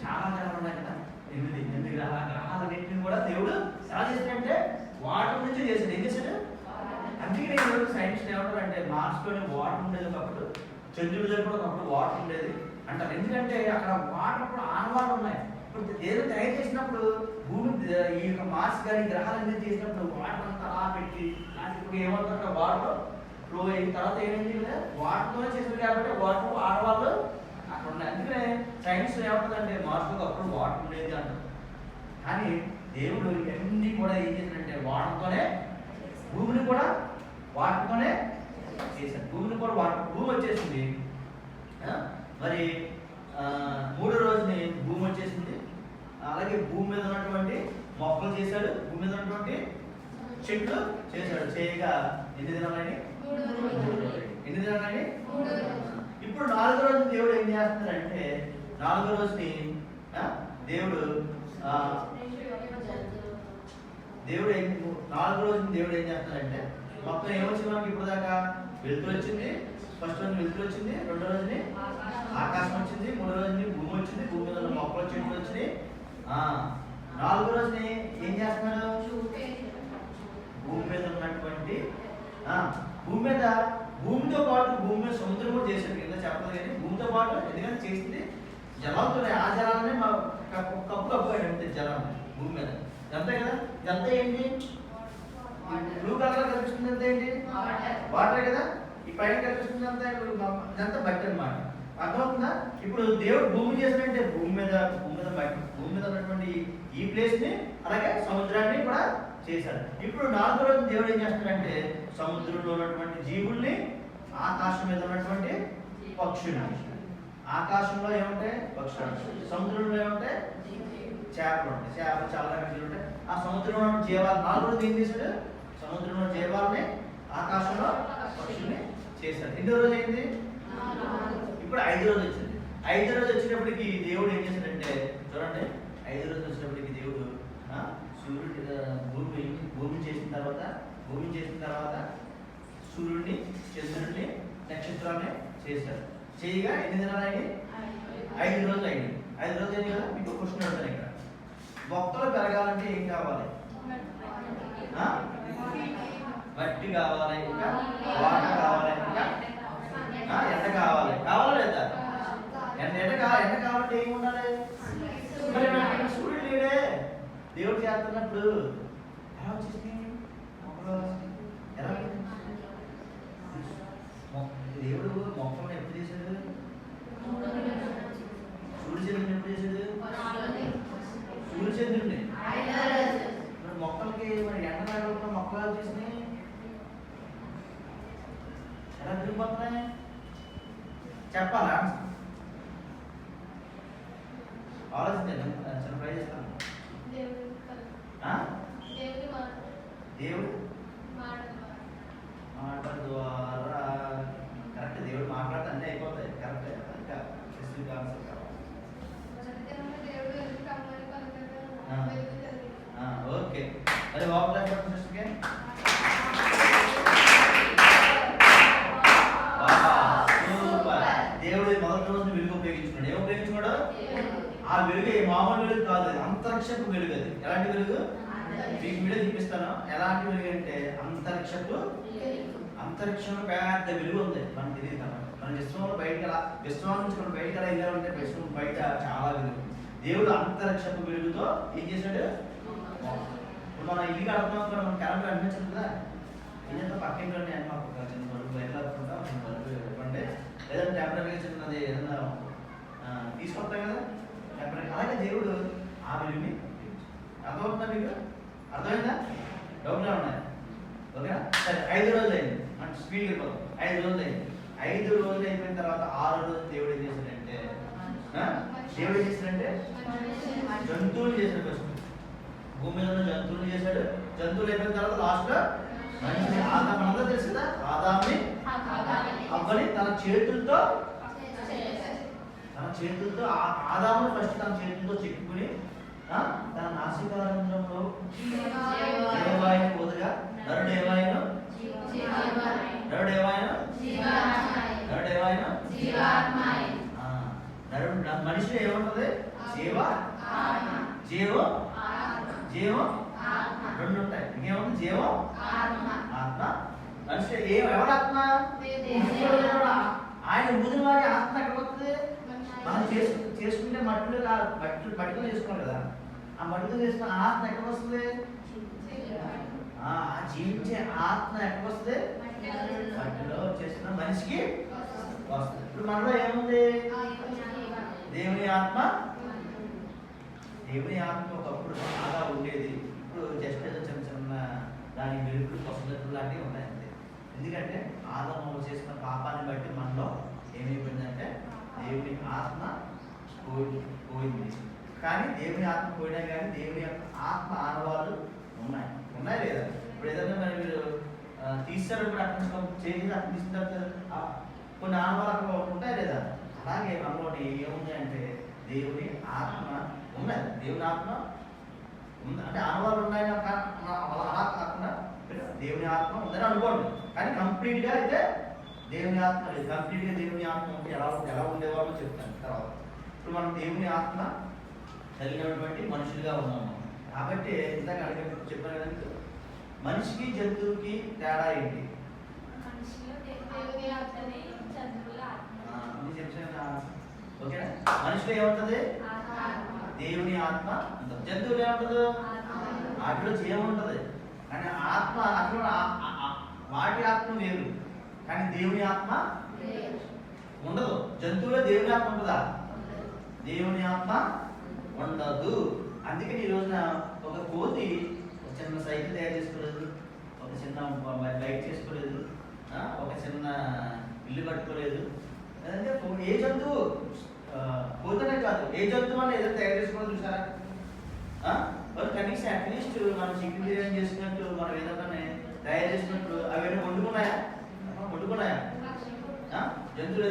చాలా గ్రహాలు ఉన్నాయి కదా. 8 గ్రహాలన్నింటినీ కూడా దేవుడు ఎలా చేశాడంటే వాటర్ నుంచి చేశాడు. ఏం చేశాడు? అందుకే నేను సైన్స్ ఏమంటారంటే మార్స్లోనే వాటర్ ఉండేది ఒకప్పుడు, చంద్రుడి దగ్గర కూడా ఒకప్పుడు వాటర్ ఉండేది అంటారు. ఎందుకంటే అక్కడ వాటర్ కూడా ఆనవాళ్ళు ఉన్నాయి. ఇప్పుడు దేవుడు తయారు చేసినప్పుడు భూమి ఈ యొక్క మార్స్ కానీ గ్రహాలన్నీ చేసినప్పుడు వాటర్ అంతా అలా పెట్టి ఇప్పుడు ఏమవుతుందంటే వాటర్ ఫ్లో అయిన తర్వాత ఏమైంది కదా, వాటర్తోనే చేశారు కాబట్టి వాటర్ ఆడవాళ్ళు అక్కడ ఉన్నాయి. అందుకనే సైన్స్ ఏమంటుందంటే మార్స్లో అప్పుడు వాటర్ ఉండేది అంటారు. కానీ దేవుడు ఇవన్నీ కూడా ఏం చేశాడంటే వాటర్తోనే భూమిని కూడా వాటర్తోనే చేశాడు. భూమిని కూడా భూమి వచ్చేసింది. మరి 3వ రోజుని భూమి వచ్చేసింది. అలాగే భూమి మీద ఉన్నటువంటి మొక్కలు చేశాడు, భూమి మీద ఉన్నటువంటి చెట్లు చేశాడు. చేయగా ఎన్ని దినాలని? 3 రోజులు. ఎన్ని దినాలని? 3 రోజులు. ఇప్పుడు 4వ రోజు దేవుడు ఏం చేస్తున్నాడంటే 4వ రోజుని దేవుడు 4వ రోజుని దేవుడు ఏం చేస్తున్నాడంటే మొత్తం ఏమొచ్చింది మనకి ఇప్పుడు దాకా? వెలుతురు వచ్చింది. ఫస్ట్ రోజు వెలుతురు వచ్చింది, 2వ రోజుని ఆకాశం వచ్చింది, 3వ రోజుని భూమి వచ్చింది, భూమి మీద ఉన్న మొక్కలు చెట్లు వచ్చినాయి. 4వ రోజుని ఏం చేస్తున్నాడు? భూమి మీద ఉన్నటువంటి భూమితో పాటు భూమి మీద సముద్రం కూడా చేశాడు. కింద చెప్పదు కానీ భూమితో పాటు ఎందుకంటే చేసింది జలాలతో, ఆ జలాలనే కప్పు అంటే జలం భూమి మీద అంతే కదా. ఇదంతా ఏంటి? బ్లూ కలర్ కనిపిస్తుంది అంతా ఏంటి? వాటర్ కదా. ఈ పైన కనిపిస్తుంది అంతా ఇదంతా బట్టి అన్నమాట. అర్థమవుతుందా? ఇప్పుడు దేవుడు భూమి చేసినట్టే భూమి మీద ఉన్నటువంటి ఈ ప్లేస్ ని అలాగే సముద్రాన్ని కూడా చేశాడు. ఇప్పుడు 4వ రోజు దేవుడు ఏం చేస్తాడంటే సముద్రంలో ఉన్నటువంటి జీవుల్ని, ఆకాశం మీద ఉన్నటువంటి పక్షులు. ఆకాశంలో ఏముంటాయి? పక్షులు. సముద్రంలో ఏముంటాయి? చేపలు ఉంటాయి. చేపలు చాలా రకాలు ఉంటాయి. ఆ సముద్రంలో ఉన్న జీవాలు 4వ రోజు ఏం చేశాడు? సముద్రంలో జీవాలని, ఆకాశంలో పక్షుల్ని చేశాడు. ఎన్నో రోజు అయింది? ఇప్పుడు 5వ రోజు వచ్చింది. 5వ రోజు వచ్చినప్పటికి దేవుడు ఏం చేశాడంటే చూడండి, 5వ రోజు వచ్చినప్పటికి దేవుడు సూర్యుడు భూమిని చేసిన తర్వాత సూర్యుడిని, చంద్రుడిని, నక్షత్రాన్ని చేశాడు. చేయగా ఎన్ని దినాలు అయింది? 5 రోజులు అయింది. 5 రోజులు అయింది కదా. మీకు క్వశ్చన్ అడుగుతాను ఇక్కడ, మొక్కలు పెరగాలంటే ఏం కావాలి? మట్టి కావాలి, ఇంకా వాటర్ కావాలి, ఇంకా ఎండ కావాలి. కావాలా లేదా? ఎండ కావాలంటే ఏమి ఉండాలి? మరి సూర్యుడు లేడే. దేవుడు చేస్తున్నప్పుడు ఎలా వచ్చేసింది మొక్కలు? ఎలా దేవుడు మొక్కలను ఎప్పుడు చేశాడు? సూర్యచంద్రుని ఎప్పుడు చేశాడు? సూర్యచంద్రుడిని. మరి మొక్కలకి మరి ఎండ రాకుండా మొక్కలు వచ్చేసినాయి, ఎలా తిరిగిపోతున్నాయి? చెప్పాలా? ఆలోచించండి. చాలా ట్రై చేస్తాను. దేవుడు మాట ద్వారా కరెక్ట్. దేవుడు మాట్లాడితే అన్నీ అయిపోతాయి. కరెక్ట్. ఇంకా స్పెసిఫిక్ ఆన్సర్ కావాలి. ఓకే. మరి వాక్ సిస్టర్కి దేవుడు 1వ రోజున వెలుగు ఉపయోగించుకున్నాడు. ఏం ఉపయోగించుకున్నాడు? ఆ వెలుగు మామూలు వెలుగు కాదు, అంతరిక్షపు వెలుగు. అది ఎలాంటి వెలుగు? మీకు వీడియో చూపిస్తాను. ఎలాంటి వెలుగు అంటే అంతరిక్షంలో పెద్ద వెలుగు ఉంది. మనకు తెలియదు కదా. మన విశ్వంలో విశ్వం నుంచి మనం బయటకు ఎలా వెళ్ళామంటే విశ్వం బయట చాలా వెలుగు. దేవుడు అంతరిక్షపు వెలుగుతో ఏం చేశాడు? ఇప్పుడు మనం ఇల్లు కడుతున్నాం కూడా మనం కరెంట్ అనిపించదు కదా. ఏం చేస్తాం? పక్కింటి అని మాకు బల్బు బయట కడుతుంటాం, బల్బు ఇవ్వండి, లేదంటే టెంపరీ చిన్నది ఏదన్నా తీసుకొస్తాం కదా టెంపరీ. అలాగే దేవుడు ఆ వెలుగుని అర్థమవుతుందా? మీకు అర్థమైందా? డౌట్గా ఉన్నాయి? ఓకేనా? సరే, 5 రోజులు అయింది. మన స్పీడ్ వెళ్ళిపోతాం. 5 రోజులు అయింది. 5 రోజులు అయిపోయిన తర్వాత 6వ రోజు దేవుడు ఏం చేశాడు? దేవుడు ఏం చేశాడంటే జంతువులు చేశాడు. ఫస్ట్ భూమి మీద ఉన్న జంతువులు చేశాడు. జంతువులు అయిపోయిన తర్వాత లాస్ట్ మనిషిని మనందరూ తెలుసు కదా, ఆదాంని అవ్వని తన చేతులతో ఆదాముని ఫస్ట్ తన చేతులతో చెక్కుని తన నాసికారంధ్రంలో దేవాయన వదగా నరుడేవాయను మనిషి ఏముంటది? జీవం రెండు ఉంటాయి. ఇంకేముంది? జీవం ఆత్మ. మనిషి ఎవరాత్మ? ఆయన ఊదిన వారి ఆత్మ ఎక్కడ వస్తుంది? మనం చేసుకుంటే మట్టిలో చేసుకోవాలి కదా, ఆ మట్టిలో చేసుకున్న ఆత్మ ఎక్కడ వస్తుంది? ఆ జీవించే ఆత్మ ఎక్కడ వస్తుంది? మట్టిలో చేస్తున్న మనిషికి వస్తుంది. ఇప్పుడు మనలో ఏముంది? దేవుని ఆత్మ. దేవుని ఆత్మ ఒకప్పుడు బాగా ఉండేది, ఇప్పుడు జస్ట్ ఏదో చిన్న చిన్న దాని వెలుగులు పసుపు లాంటివి ఉన్నాయి అంతే. ఎందుకంటే ఆదాము చేసిన పాపాన్ని బట్టి మనలో ఏమైపోయిందంటే దేవుని ఆత్మ పోయింది. కానీ దేవుని ఆత్మ పోయినా కానీ దేవుని యొక్క ఆత్మ ఆనవాళ్ళు ఉన్నాయి లేదా? ఇప్పుడు ఏదైనా మరి మీరు తీస్తారు, ఇప్పుడు అక్కడ చేసి అక్కడ తీసిన కొన్ని ఆనవాళ్ళు అక్కడ ఉంటాయి లేదా? అలాగే మనలోని ఏముంది అంటే దేవుని ఆత్మ ఉన్నది. దేవుని ఆత్మ ఉంది అంటే ఆనవాళ్ళు ఉన్నాయి అలా కాకుండా దేవుని ఆత్మ ఉందని అనుకోండి. కానీ కంప్లీట్గా అయితే దేవుని ఆత్మ లేదు. కంప్లీట్గా దేవుని ఆత్మ ఉంటే ఎలా ఉండేవాళ్ళో చెప్తాను తర్వాత. ఇప్పుడు మనం దేవుని ఆత్మ కలిగినటువంటి మనుషులుగా ఉన్నాము కాబట్టి ఇందాక చెప్పాను కదండి, మనిషికి జంతువుకి తేడా ఏంటి? ఓకేనా? మనిషిలో ఏముంటది? దేవుని ఆత్మ ఉంటుంది. జంతువులు ఏముంటది? వాటిలో జీవం ఉంటుంది. కానీ ఆత్మ అట్లా వాటి ఆత్మ వేరు, కానీ దేవుని ఆత్మ ఉండదు. జంతువులో దేవుని ఆత్మ ఉంటుందా? దేవుని ఆత్మ ఉండదు. అందుకని ఈ రోజున ఒక కోతి ఒక చిన్న సైకిల్ తయారు చేసుకోలేదు, ఒక చిన్న లైట్ చేసుకోలేదు, ఒక చిన్న ఇల్లు కట్టుకోలేదు. అంటే ఏ జంతువు, కోతనే కాదు, ఏ జంతువు అని ఏదో తయారు చేసుకోవాలి చూసారా? మరి కనీసం అట్లీస్ట్ మనం చికెన్ బిర్యానీ చేసినట్టు మనం ఏదైనా తయారు చేసినట్టు అవన్నీ వండుకున్నాయా? జంతువులు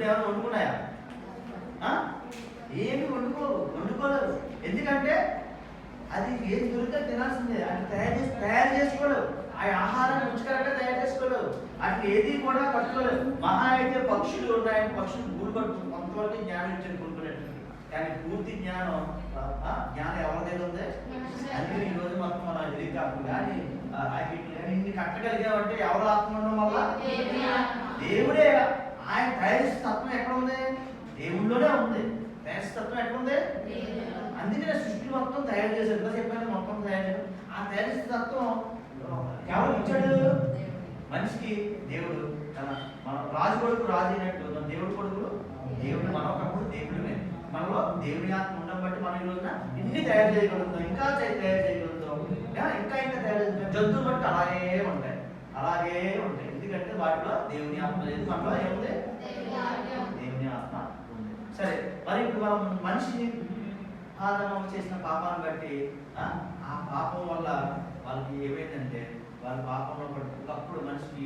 ఏమైనా వండుకున్నాయా? ఏమి వండుకోలేరు. ఎందుకంటే అది ఏది దొరికితే తినాల్సిందే. అది తయారు చేసుకోలేవు. ఆ ఆహారాన్ని రుచికరంగా తయారు చేసుకోలేవు. అట్లా ఏది కూడా పట్టుకోలేవు. మహా అయితే పక్షులు ఉన్నాయని పక్షులు గూడు పట్టు కొంతవరకు జ్ఞానం ఇచ్చారు కొనుక్కునేట్టు. కానీ పూర్తి జ్ఞానం ఎవరి దగ్గర ఉంది? అందుకని ఈ రోజు మొత్తం మన హెలికాప్టర్ కానీ రాకెట్లు కానీ ఇన్ని కట్టగలిగామంటే ఎవరు ఆత్మ ఉండడం వల్ల? దేవుడే. ఆయన తయారు తత్వం ఎక్కడ ఉంది? దేవుళ్ళలోనే ఉంది. తయారు తత్వం ఎక్కడ ఉంది? అందుకనే సృష్టి మొత్తం తయారు చేశారు. ఎంత చెప్పాను మొత్తం తయారు చేశారు. ఆ తయారు తత్వం ఎవరు ఇచ్చాడు? మనిషికి దేవుడు మన రాజు కొడుకు రాజు అయినట్టు మన దేవుడు కొడుకులు దేవుడు, మనం ఒకప్పుడు దేవుడిమే. మనలో దేవుని ఆత్మ ఉండడం బట్టి మనం ఈ రోజున ఇన్ని తయారు చేయగలుగుతాం, ఇంకా తయారు చేయగలుగుతాం, ఇంకా తయారు చేస్తాం. జంతువులు బట్టి అలాగే ఉంటాయి. ఎందుకంటే వాటిలో దేవుని ఆత్మ లేదు, మనలో ఏముంది? దేవుని ఆత్మ ఉంది. సరే, మరి ఇప్పుడు మనం మనిషి ఆదాము చేసిన పాపాన్ని బట్టి ఆ పాపం వల్ల వాళ్ళకి ఏమైందంటే వాళ్ళ పాపంలో ఒకప్పుడు మనిషికి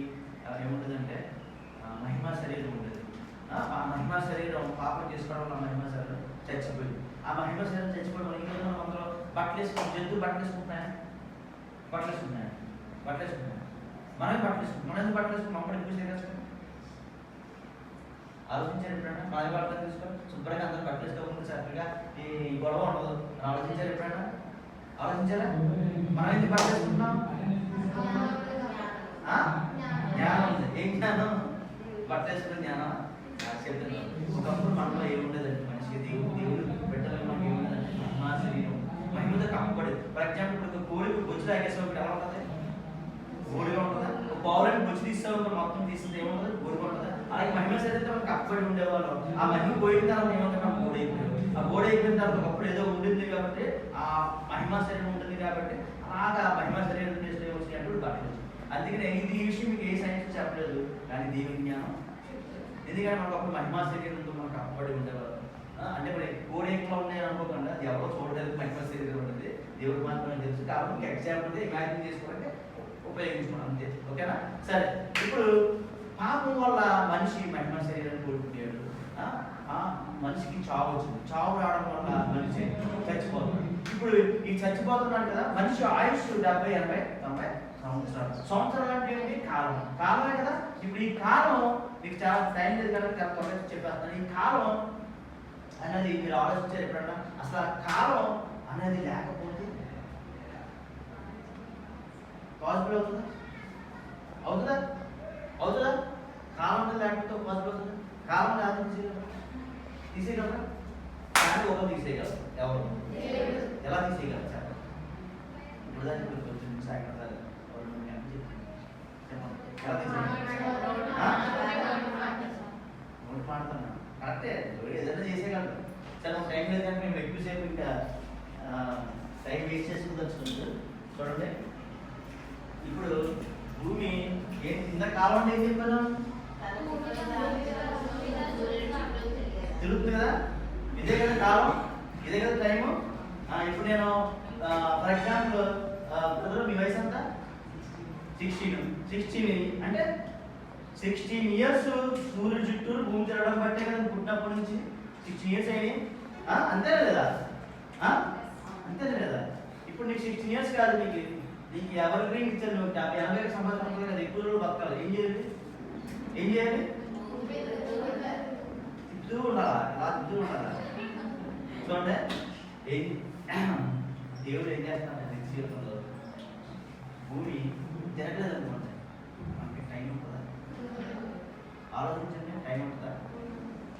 ఏముంటుందంటే మహిమా శరీరం ఉంటుంది. ఆ మహిమా శరీరం పాపం చేసుకోవడం వల్ల మహిమా శరీరం చచ్చిపోయింది. ఆ మహిమా శరీరం చచ్చిపోవడం వల్ల ఈరోజు మనం అందులో బట్టలు వేసుకుంటాం. జంతువు బట్టలు వేసుకుంటున్నాయా? మనమే బట్టలు వేసుకుంటాం. మనం ఎందుకు బట్టలు వేసుకుంటాం? అప్పుడు ఎక్కువ చేస్తాం. ఆలోచించారు ఎప్పుడైనా? మన బట్టలు తీసుకొని శుభ్రంగా అందరూ బట్టలు వేసుకోకుండా చక్కగా ఈ గొడవ ఉండదు. ఆలోచించారు ఎప్పుడైనా? ఆలోచించారా? మనం ఎందుకు బట్టలు వేసుకుంటున్నాం? జ్ఞానం ఉంది. ఏం జ్ఞానం? బట్టలు వేసుకునే జ్ఞానం చెప్తున్నాను. ఒకప్పుడు మనలో ఏముండేదండి? మనిషికి దేవుడు పెట్టాలని మనకి ఏముండదండి? మహిమా శరీరం మహిమతో కప్పబడేది. ఫర్ ఎగ్జాంపుల్ ఇప్పుడు కోడి బొచ్చులు ఆగేసాం, ఎలా ఉంటుంది? గోడిగా ఉంటుందా? ఒక పౌరాన్ని బొచ్చు తీస్తాం, మొత్తం తీసింది ఏముంటుంది? గోడిగా ఉంటుందా? అలాగే మహిమ శరీరంతో మనకు కప్పబడి ఉండేవాళ్ళు. ఆ మహిమ పోయిన తర్వాత ఏమంటాం? గోడ అయిపోయాడు. ఆ గోడ అయిపోయిన తర్వాత ఒకప్పుడు ఏదో ఉండింది కాబట్టి ఆ మహిమా శరీరం ఉంటుంది కాబట్టి అలాగా మహిమా శరీరం వచ్చినప్పుడు బట్టలు. అందుకనే ఈ విషయం మీకు ఏ సైన్స్ చెప్పలేదు, కానీ దేవుని జ్ఞానం. ఎందుకంటే మనకు అప్పుడు మహిమా శరీరంతో మనకు కప్పబడి ఉండేవాళ్ళు. అంటే మరి కోడేకులో ఉన్నాయి అనుకోకుండా అది ఎవరో చూడడానికి మహిమ శరీరం ఉంటుంది, దేవుడు మాత్రమే తెలుసు. కాబట్టి మీకు ఎగ్జాంపుల్ ఇమాజిన్ చేసుకోవాలంటే ఉపయోగించుకోవడం అంతే. ఓకేనా? సరే, ఇప్పుడు పాపం వల్ల మనిషి మహిమ శరీరాన్ని కోల్పోయాడు. మనిషికి చావు వచ్చింది. చావు రావడం వల్ల మనిషి చచ్చిపోతున్నాడు. ఇప్పుడు ఈ చచ్చిపోతున్నాడు కదా, మనిషి ఆయుష్ 70, 80, 90 సంవత్సరాలు. సంవత్సరాలు అంటే ఏంటి? కాలం. కాలమే కదా. ఇప్పుడు ఈ కాలం మీకు చాలా టైం లేదు కదా, త్వరగా చెప్పేస్తాను. ఈ కాలం అనేది మీరు ఆలోచించారు ఎప్పుడన్నా? అసలు ఆ కాలం అనేది లేకపోతే పాసిబుల్ అవుతుందా? అవుతుందా? అవుతుందా? కాలం అనేది లేకపోతే పాసిబుల్ అవుతుందా? కాలం లేకపోతే తీసేయగలరా? కానీ ఒకరు తీసేయగలరు. ఎవరు? ఎలా తీసేయగలరు చెప్పండి. ఇప్పుడు దాన్ని కొంచెం సాయంత్రం ఎలా తీసేయగలరు? మాట్లాడుతున్నా కరెక్టే, ఏదైనా చేసేయగలరు. చాలా టైం లేదంటే మేము ఎక్కువసేపు ఇంకా టైం వేస్ట్ చేసుకుంటుంది. చూడండి, ఇప్పుడు భూమి ఏంటి? ఇంత కాలం అంటే ఏం చెప్పాను? తిరుగుతుంది కదా, ఇదే కదా కాలం, ఇదే కదా టైము. ఇప్పుడు నేను ఫర్ ఎగ్జాంపుల్ మీ వయసు అంతా 16 అంటే 16 ఇయర్స్ సూర్యుడు చుట్టూరు భూమి తిరగడం బట్టే కదా పుట్టినప్పటి నుంచి 16 ఇయర్స్ అయినాయి. అంతేనా లేదా? అంతేనా లేదా? ఇప్పుడు నీకు 16 ఇయర్స్ కాదు, నీకు ఎవరి గ్రీన్ ఇచ్చారు? నువ్వు 50 సంవత్సరాలు కదా, ఎక్కువ రోజులు బతకాలి. ఏం చేయాలి? ఏం చేయాలి? తిప్పుతూ ఉండాలా? ఇలా తిప్పుతూ ఉండాలా? చూడండి, దేవుడు ఏం చేస్తాడు జీవితంలో? భూమి తిరగలేదు అనుకోండి, మనకి టైం ఉంటుందా? ఆలోచించండి, టైం ఉంటుందా?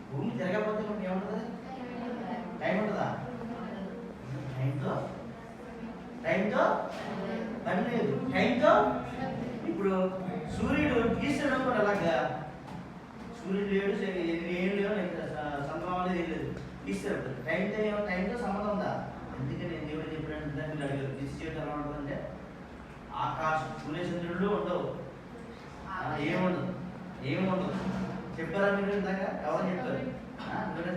భూమి తిరగకపోతే మనకి ఏముంటుంది? టైం ఉంటుందా? టైంతో పని లేదు. టైంతో ఇప్పుడు సూర్యుడు తీసాడు అనుకోండి, అలాగా సూర్యుడు లేడు, ఏం లేవు, సంబంధం అనేది ఏం లేదు, తీస్తాడు. టైంతో సంబంధం ఉందా? అందుకే నేను దేవుడు చెప్పినట్టు మీరు అడిగారు తీసి చేయడం ఎలా ఉంటుందంటే, ఆకాశం సూర్యచంద్రుడు ఉండవు, ఏముండదు. చెప్పారా మీరు ఇందాక? ఎవరు చెప్పారు?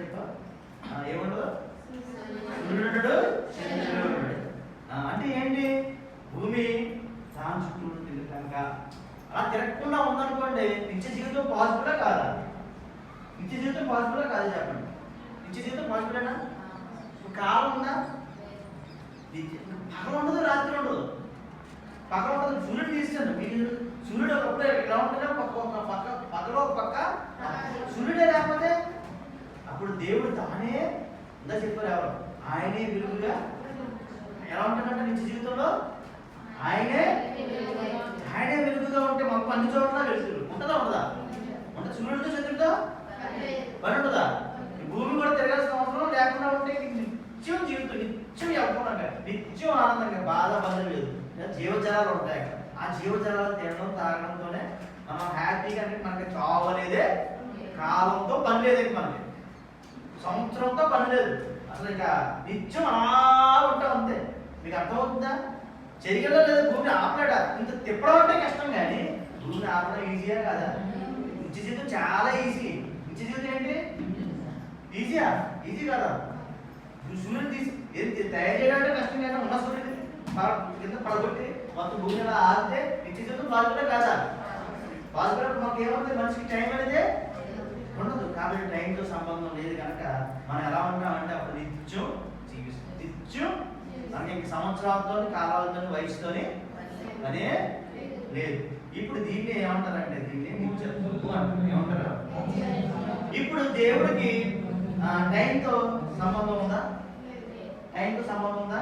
చెప్పా ఏముండదు? సూర్యుడు చంద్రుడు. అంటే ఏంటి? భూమి దాని చుట్టూ ఉంటుంది కనుక అలా తిరగకుండా ఉందనుకోండి, నిత్య జీవితం పాసిబుల్గా కాదా? నిత్య జీవితం పాసిబుల్గా కాదు చెప్పండి. నిత్య జీవితం పాసిబులేనా? కాలం ఉందా? పగలు ఉండదు, రాత్రి ఉండదు. పక్కన ఉండదు. సూర్యుడు తీస్తాను మీకు, సూర్యుడు ఒకప్పుడు ఎలా ఉంటుందో పక్కలో ఒక పక్క సూర్యుడే లేకపోతే అప్పుడు దేవుడు తానే ఉందా చెప్పారు ఎవరు? ఆయనే వెలుగుగా ఎలా ఉంటాడంటే నిత్య జీవితంలో ఆయనే వెలుగుగా ఉంటే మాకు అన్ని చోట్ల వెలుగురు ఉంటుందా? ఉండదా? అంటే సూర్యుడితో చంద్రుడితో పని ఉంటుందా? భూమి కూడా తిరగాల్సిన అవసరం లేకుండా ఉంటే నిత్యం జీవితం, నిత్యం ఎవరుకున్నాక నిత్యం ఆనందంగా బాధ లేదు. జీవజలాలు ఉంటాయి అక్కడ. ఆ జీవజలాలు తినడం తాగడంతోనే మనం హ్యాపీగా, అంటే మనకి చావు అనేదే కాలంతో పని లేదండి, మనకి సంవత్సరంతో పని లేదు. అసలు ఇక నిత్యం అలా ఉంటాం అంతే. మీకు అర్థమవుతుందా? చెరిగలో లేదా భూమిని ఆపలేడా? ఇంత తిప్పడం అంటే కష్టం, కానీ భూమిని ఆపడం ఈజీయా కాదా? నిత్య జీవితం చాలా ఈజీ. నిత్య జీవితం ఏంటి? ఈజీయా? ఈజీ కాదా? సూర్యుడు తీసి తయారు చేయడానికి కష్టం కదా. ఉన్న సూర్యుడిని కింద పడగొట్టి మొత్తం భూమి అలా ఆగితే నిత్య జీవితం పాల్గొనే కాదా? పాల్గొనప్పుడు మాకు ఏమవుతుంది? మనిషికి టైం అనేది ఉండదు. కాబట్టి టైంతో సంబంధం లేదు కనుక మనం ఎలా ఉంటామంటే అప్పుడు నిత్యం జీవిస్తాం. నిత్యం మనకి ఇంక సంవత్సరాలతో, కాలాలతో, వయసుతోని అనే లేదు. ఇప్పుడు దీన్ని ఏమంటారంటే, దీన్ని నిత్యం ఏమంటారు? ఇప్పుడు దేవుడికి టైంతో సంబంధం ఉందా? టైంతో సంబంధం ఉందా?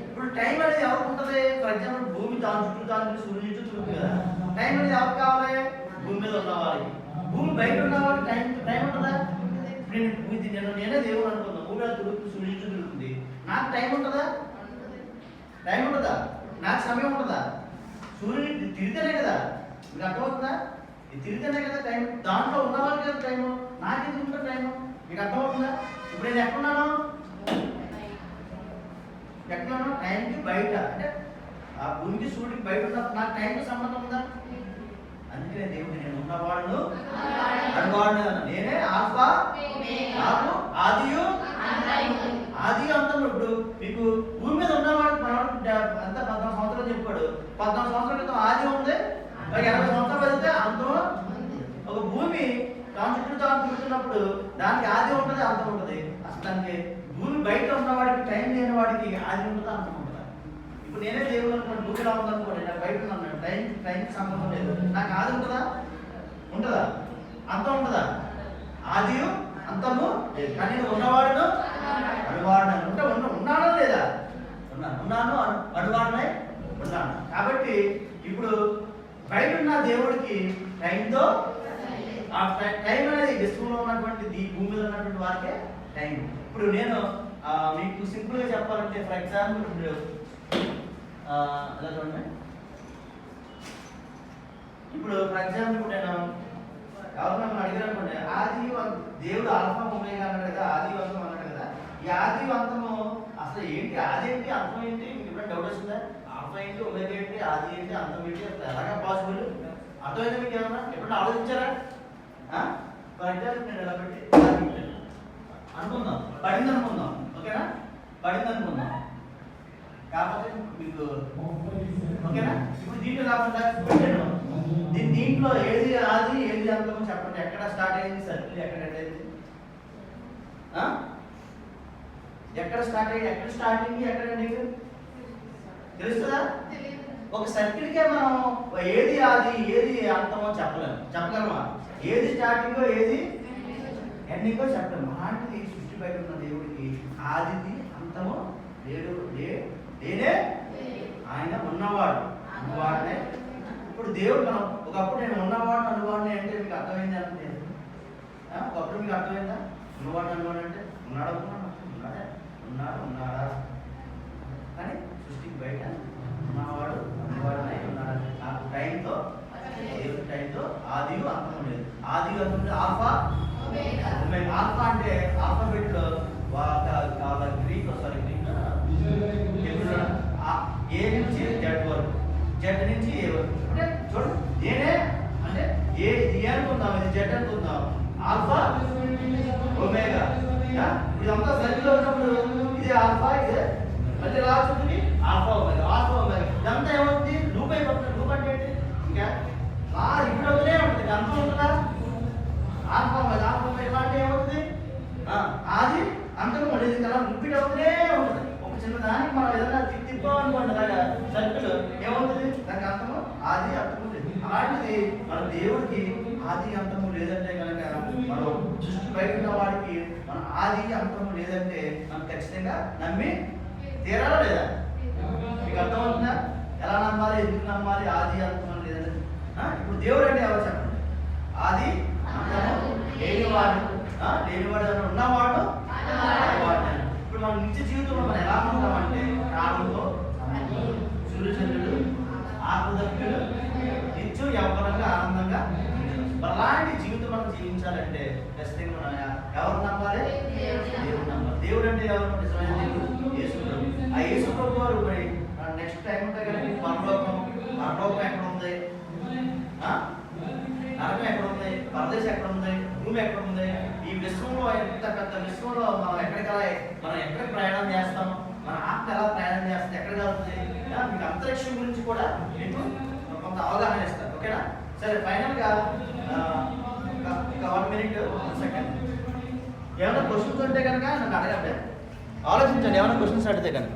ఇప్పుడు టైం అనేది ఎవరికి ఉంటుంది? ఫర్ ఎగ్జాంపుల్ భూమి దాని చుట్టూ సూర్యుని చుట్టూ తిరుగుతుంది కదా. టైం అనేది ఎవరికి కావాలి? భూమి మీద ఉన్న వాళ్ళకి. భూమి బయట ఉన్న వాళ్ళకి టైం ఉంటుందా? నేనే దేవుడు అనుకుందాం, భూమి మీద తిరుగుతుంది, సూర్యుని చుట్టూ తిరుగుతుంది. నాకు టైం ఉంటుందా? నాకు సమయం ఉంటుందా? సూర్యుని తిరిగితేనే కదా. మీకు అర్థమవుతుందా? ఇది తిరిగితేనే కదా టైం. దాంట్లో ఉన్న వాళ్ళకి కదా టైము, నాకు ఎందుకు ఉంటుంది టైము? మీకు అర్థమవుతుందా? ఇప్పుడు నేను ఎక్కడున్నాను? టైంకి బయట, అంటే ఆ భూమికి సూర్యుడికి బయట ఉన్నప్పుడు నాకు టైంతో సంబంధం ఉందా? అందుకనే దేవుడు నేను ఉన్నవాడును అనువాడును అన్నాడు. నేనే ఆల్ఫా, నాకు ఆదియు ఆది అంతము. ఇప్పుడు మీకు భూమి మీద ఉన్నవాడు అంతా 14 సంవత్సరాలు చెప్పాడు. 14 సంవత్సరాల క్రితం ఆది ఉంది, 80 సంవత్సరాలు అయితే అంతం. ఒక భూమి తాను చుట్టూ తాను తిరుగుతున్నప్పుడు దానికి ఆది ఉంటుంది, అంతం ఉంటుంది. అసలు దానికి భూమి బయట ఉన్నవాడికి, టైం లేని వాడికి ఆది ఉంటుంది, అంతం ఉంటుంది. ఇప్పుడు నేనే దేవుడు అనుకోండి, భూమిలో ఉందనుకోండి, నాకు బయట ఉన్నాను, టైంకి సంబంధం లేదు, నాకు ఆది ఉంటుందా? ఉంటుందా? అంతం ఉంటుందా? ఆదియు అంతము లేదు. కానీ నేను ఉన్నవాడును అనువాడును ఉంటే ఉన్నానో లేదా? ఉన్నాను, అనువాడునై ఉన్నాను. కాబట్టి ఇప్పుడు బయట ఉన్న దేవుడికి టైంతో, ఆ టైం అనేది విశ్వంలో ఉన్నటువంటి ఈ భూమి మీద ఉన్నటువంటి వారికే టైం. ఇప్పుడు నేను మీకు సింపుల్గా చెప్పాలంటే, ఫర్ ఎగ్జాంపుల్ ఇప్పుడు ఎలా చూడండి, ఇప్పుడు ఫర్ ఎగ్జాంపుల్ నేను ఎవరు మనం అడిగారు అనుకోండి, ఆది దేవుడు ఆల్ఫా ఒమేగా అన్నాడు కదా, ఆది అంతం అన్నాడు కదా. ఈ ఆది అంతము అసలు ఏంటి? ఆది ఏంటి, అంతం ఏంటి? మీకు ఎప్పుడైనా డౌట్ వస్తుందా? ఆల్ఫా ఏంటి, ఒమేగా ఏంటి, ఆది ఏంటి, అంతం ఏంటి? అసలు ఎలాగా పాసిబుల్? అర్థమైంది మీకు? ఏమన్నా ఎప్పుడైనా ఆలోచించారా? ఫర్ ఎగ్జాంపుల్ నేను ఎలా పెట్టి అనుకుందాం, పడింది అనుకుందాం, ఓకేనా? పడింది అనుకుందాం, కాకపోతే మీకు ఓకేనా? ఇప్పుడు దీంట్లో కాకుండా పెట్టాను, దీంట్లో ఏది ఆది ఏది అంతమో చెప్పండి. ఎక్కడ స్టార్ట్ అయింది సర్కిల్, ఎక్కడ ఎండ్ అయింది? ఎక్కడ స్టార్ట్ అయ్యి, ఎక్కడ స్టార్టింగ్, ఎక్కడ ఎండింగ్ తెలుస్తుందా? ఒక సర్కిల్కే మనం ఏది ఆది ఏది అంతమో చెప్పలేము. చెప్పగలమా? ఏది స్టార్టింగో ఏది ఎండింగో చెప్పలేము. అలాంటిది సృష్టి బయట ఉన్న దేవుడికి ఆదిది అంతమో లేడు, నేనే ఆయన ఉన్నవాడు అనువాడనే. ఇప్పుడు దేవుడు మనం ఒకప్పుడు నేను ఉన్నవాడు అనువాడిని అంటే మీకు అర్థమైంది అంటే, ఒకప్పుడు మీకు అర్థమైందా? ఉన్నవాడు అనువాడు అంటే ఉన్నాడు అనుకున్నాడు, ఉన్నాడా? కానీ సృష్టికి బయట ఉన్నవాడు అనువాడనై ఉన్నాడు. నాకు టైంతో, దేవుడి టైంతో ఆదియు అంతం లేదు. ఆదియు అంతం ఆల్ఫా ఆల్ఫా అంటే ఆల్ఫాబెట్ లో గ్రీక్ ఏ నుంచి జెడ్ వరకు, జెడ్ నుంచి ఏ వరకు. అంటే చూడండి, నేనే అంటే ఏ అనుకుందాం, ఇది జెడ్ అనుకుందాం, ఆల్ఫా ఒమేగా. ఇదంతా సర్కిల్లో ఉన్నప్పుడు ఇది ఆల్ఫా, ఇదే మళ్ళీ లాస్ట్కి ఆల్ఫా ఒమేగా, ఆల్ఫా ఒమేగా. ఇదంతా ఏమవుతుంది? లూప్ అయిపోతుంది. లూప్ అంటే ఏంటి? ఇంకా ఇప్పుడు అవుతూనే ఉంటుంది, అంతం ఉంటుందా? ఆల్ఫా ఒమేగా, ఆల్ఫా ఒమేగా అంటే ఏమవుతుంది? ఆది అంతకు మళ్ళీ కదా రిపీట్ అవుతూనే ఉంటుంది. ఒక చిన్న దానికి మనం ఏదైనా తిప్పామనుకోండి అలాగా సర్కిల్ ఏమవుతుంది? దానికి అంతము ఆది అంతము లేదు. అలాంటిది మన దేవుడికి ఆది అంతము లేదంటే కనుక, మనం సృష్టి బయట ఉన్న వాడికి మన ఆది అంతము లేదంటే మనం ఖచ్చితంగా నమ్మి తీరాలా లేదా? మీకు అర్థమవుతుందా? ఎలా నమ్మాలి, ఎందుకు నమ్మాలి? ఆది అంతము లేదంటే ఇప్పుడు దేవుడు అంటే ఎవరు చెప్పండి? ఆది అంతము లేనివాడు, ఉన్నవాడు. ఇప్పుడు మన నిత్య జీవితంలో మనం ఎలా ఉంటామంటే, కాలంతో సూర్యచంద్రుడు ఆత్మదక్కులు నిత్యం యవ్వనంగా ఆనందంగా. అలాంటి జీవితం మనం జీవించాలంటే ఖచ్చితంగా మనం ఎవరు నమ్మాలి? దేవుడు నమ్మాలి. దేవుడు అంటే ఎవరు? నిజమైన దేవుడు యేసు ప్రభు. ఆ యేసు ప్రభు వారు మరి నెక్స్ట్ టైం ఉంటే కనుక పరలోకం ఎక్కడ ఉంది, నరకం ఎక్కడ ఉంది, పరదేశం ఎక్కడ ఉంది, భూమి ఎక్కడ ఉంది, ఈ విశ్వంలో ఎంత పెద్ద విశ్వంలో మనం ఎక్కడికి ప్రయాణం చేస్తాం, మన ఆత్మ ఎలా ప్రయాణం చేస్తుంది, ఎక్కడ కలుగుతుంది, మీకు అంతరిక్షం గురించి కూడా మీకు కొంత అవగాహన ఇస్తారు. ఓకేనా? సరే, ఫైనల్గా ఒక 1 minute 1 second ఏమైనా క్వశ్చన్స్ ఉంటే కనుక నన్ను అడగండి, ఆలోచించండి. ఏమైనా క్వశ్చన్స్ అడిగితే కనుక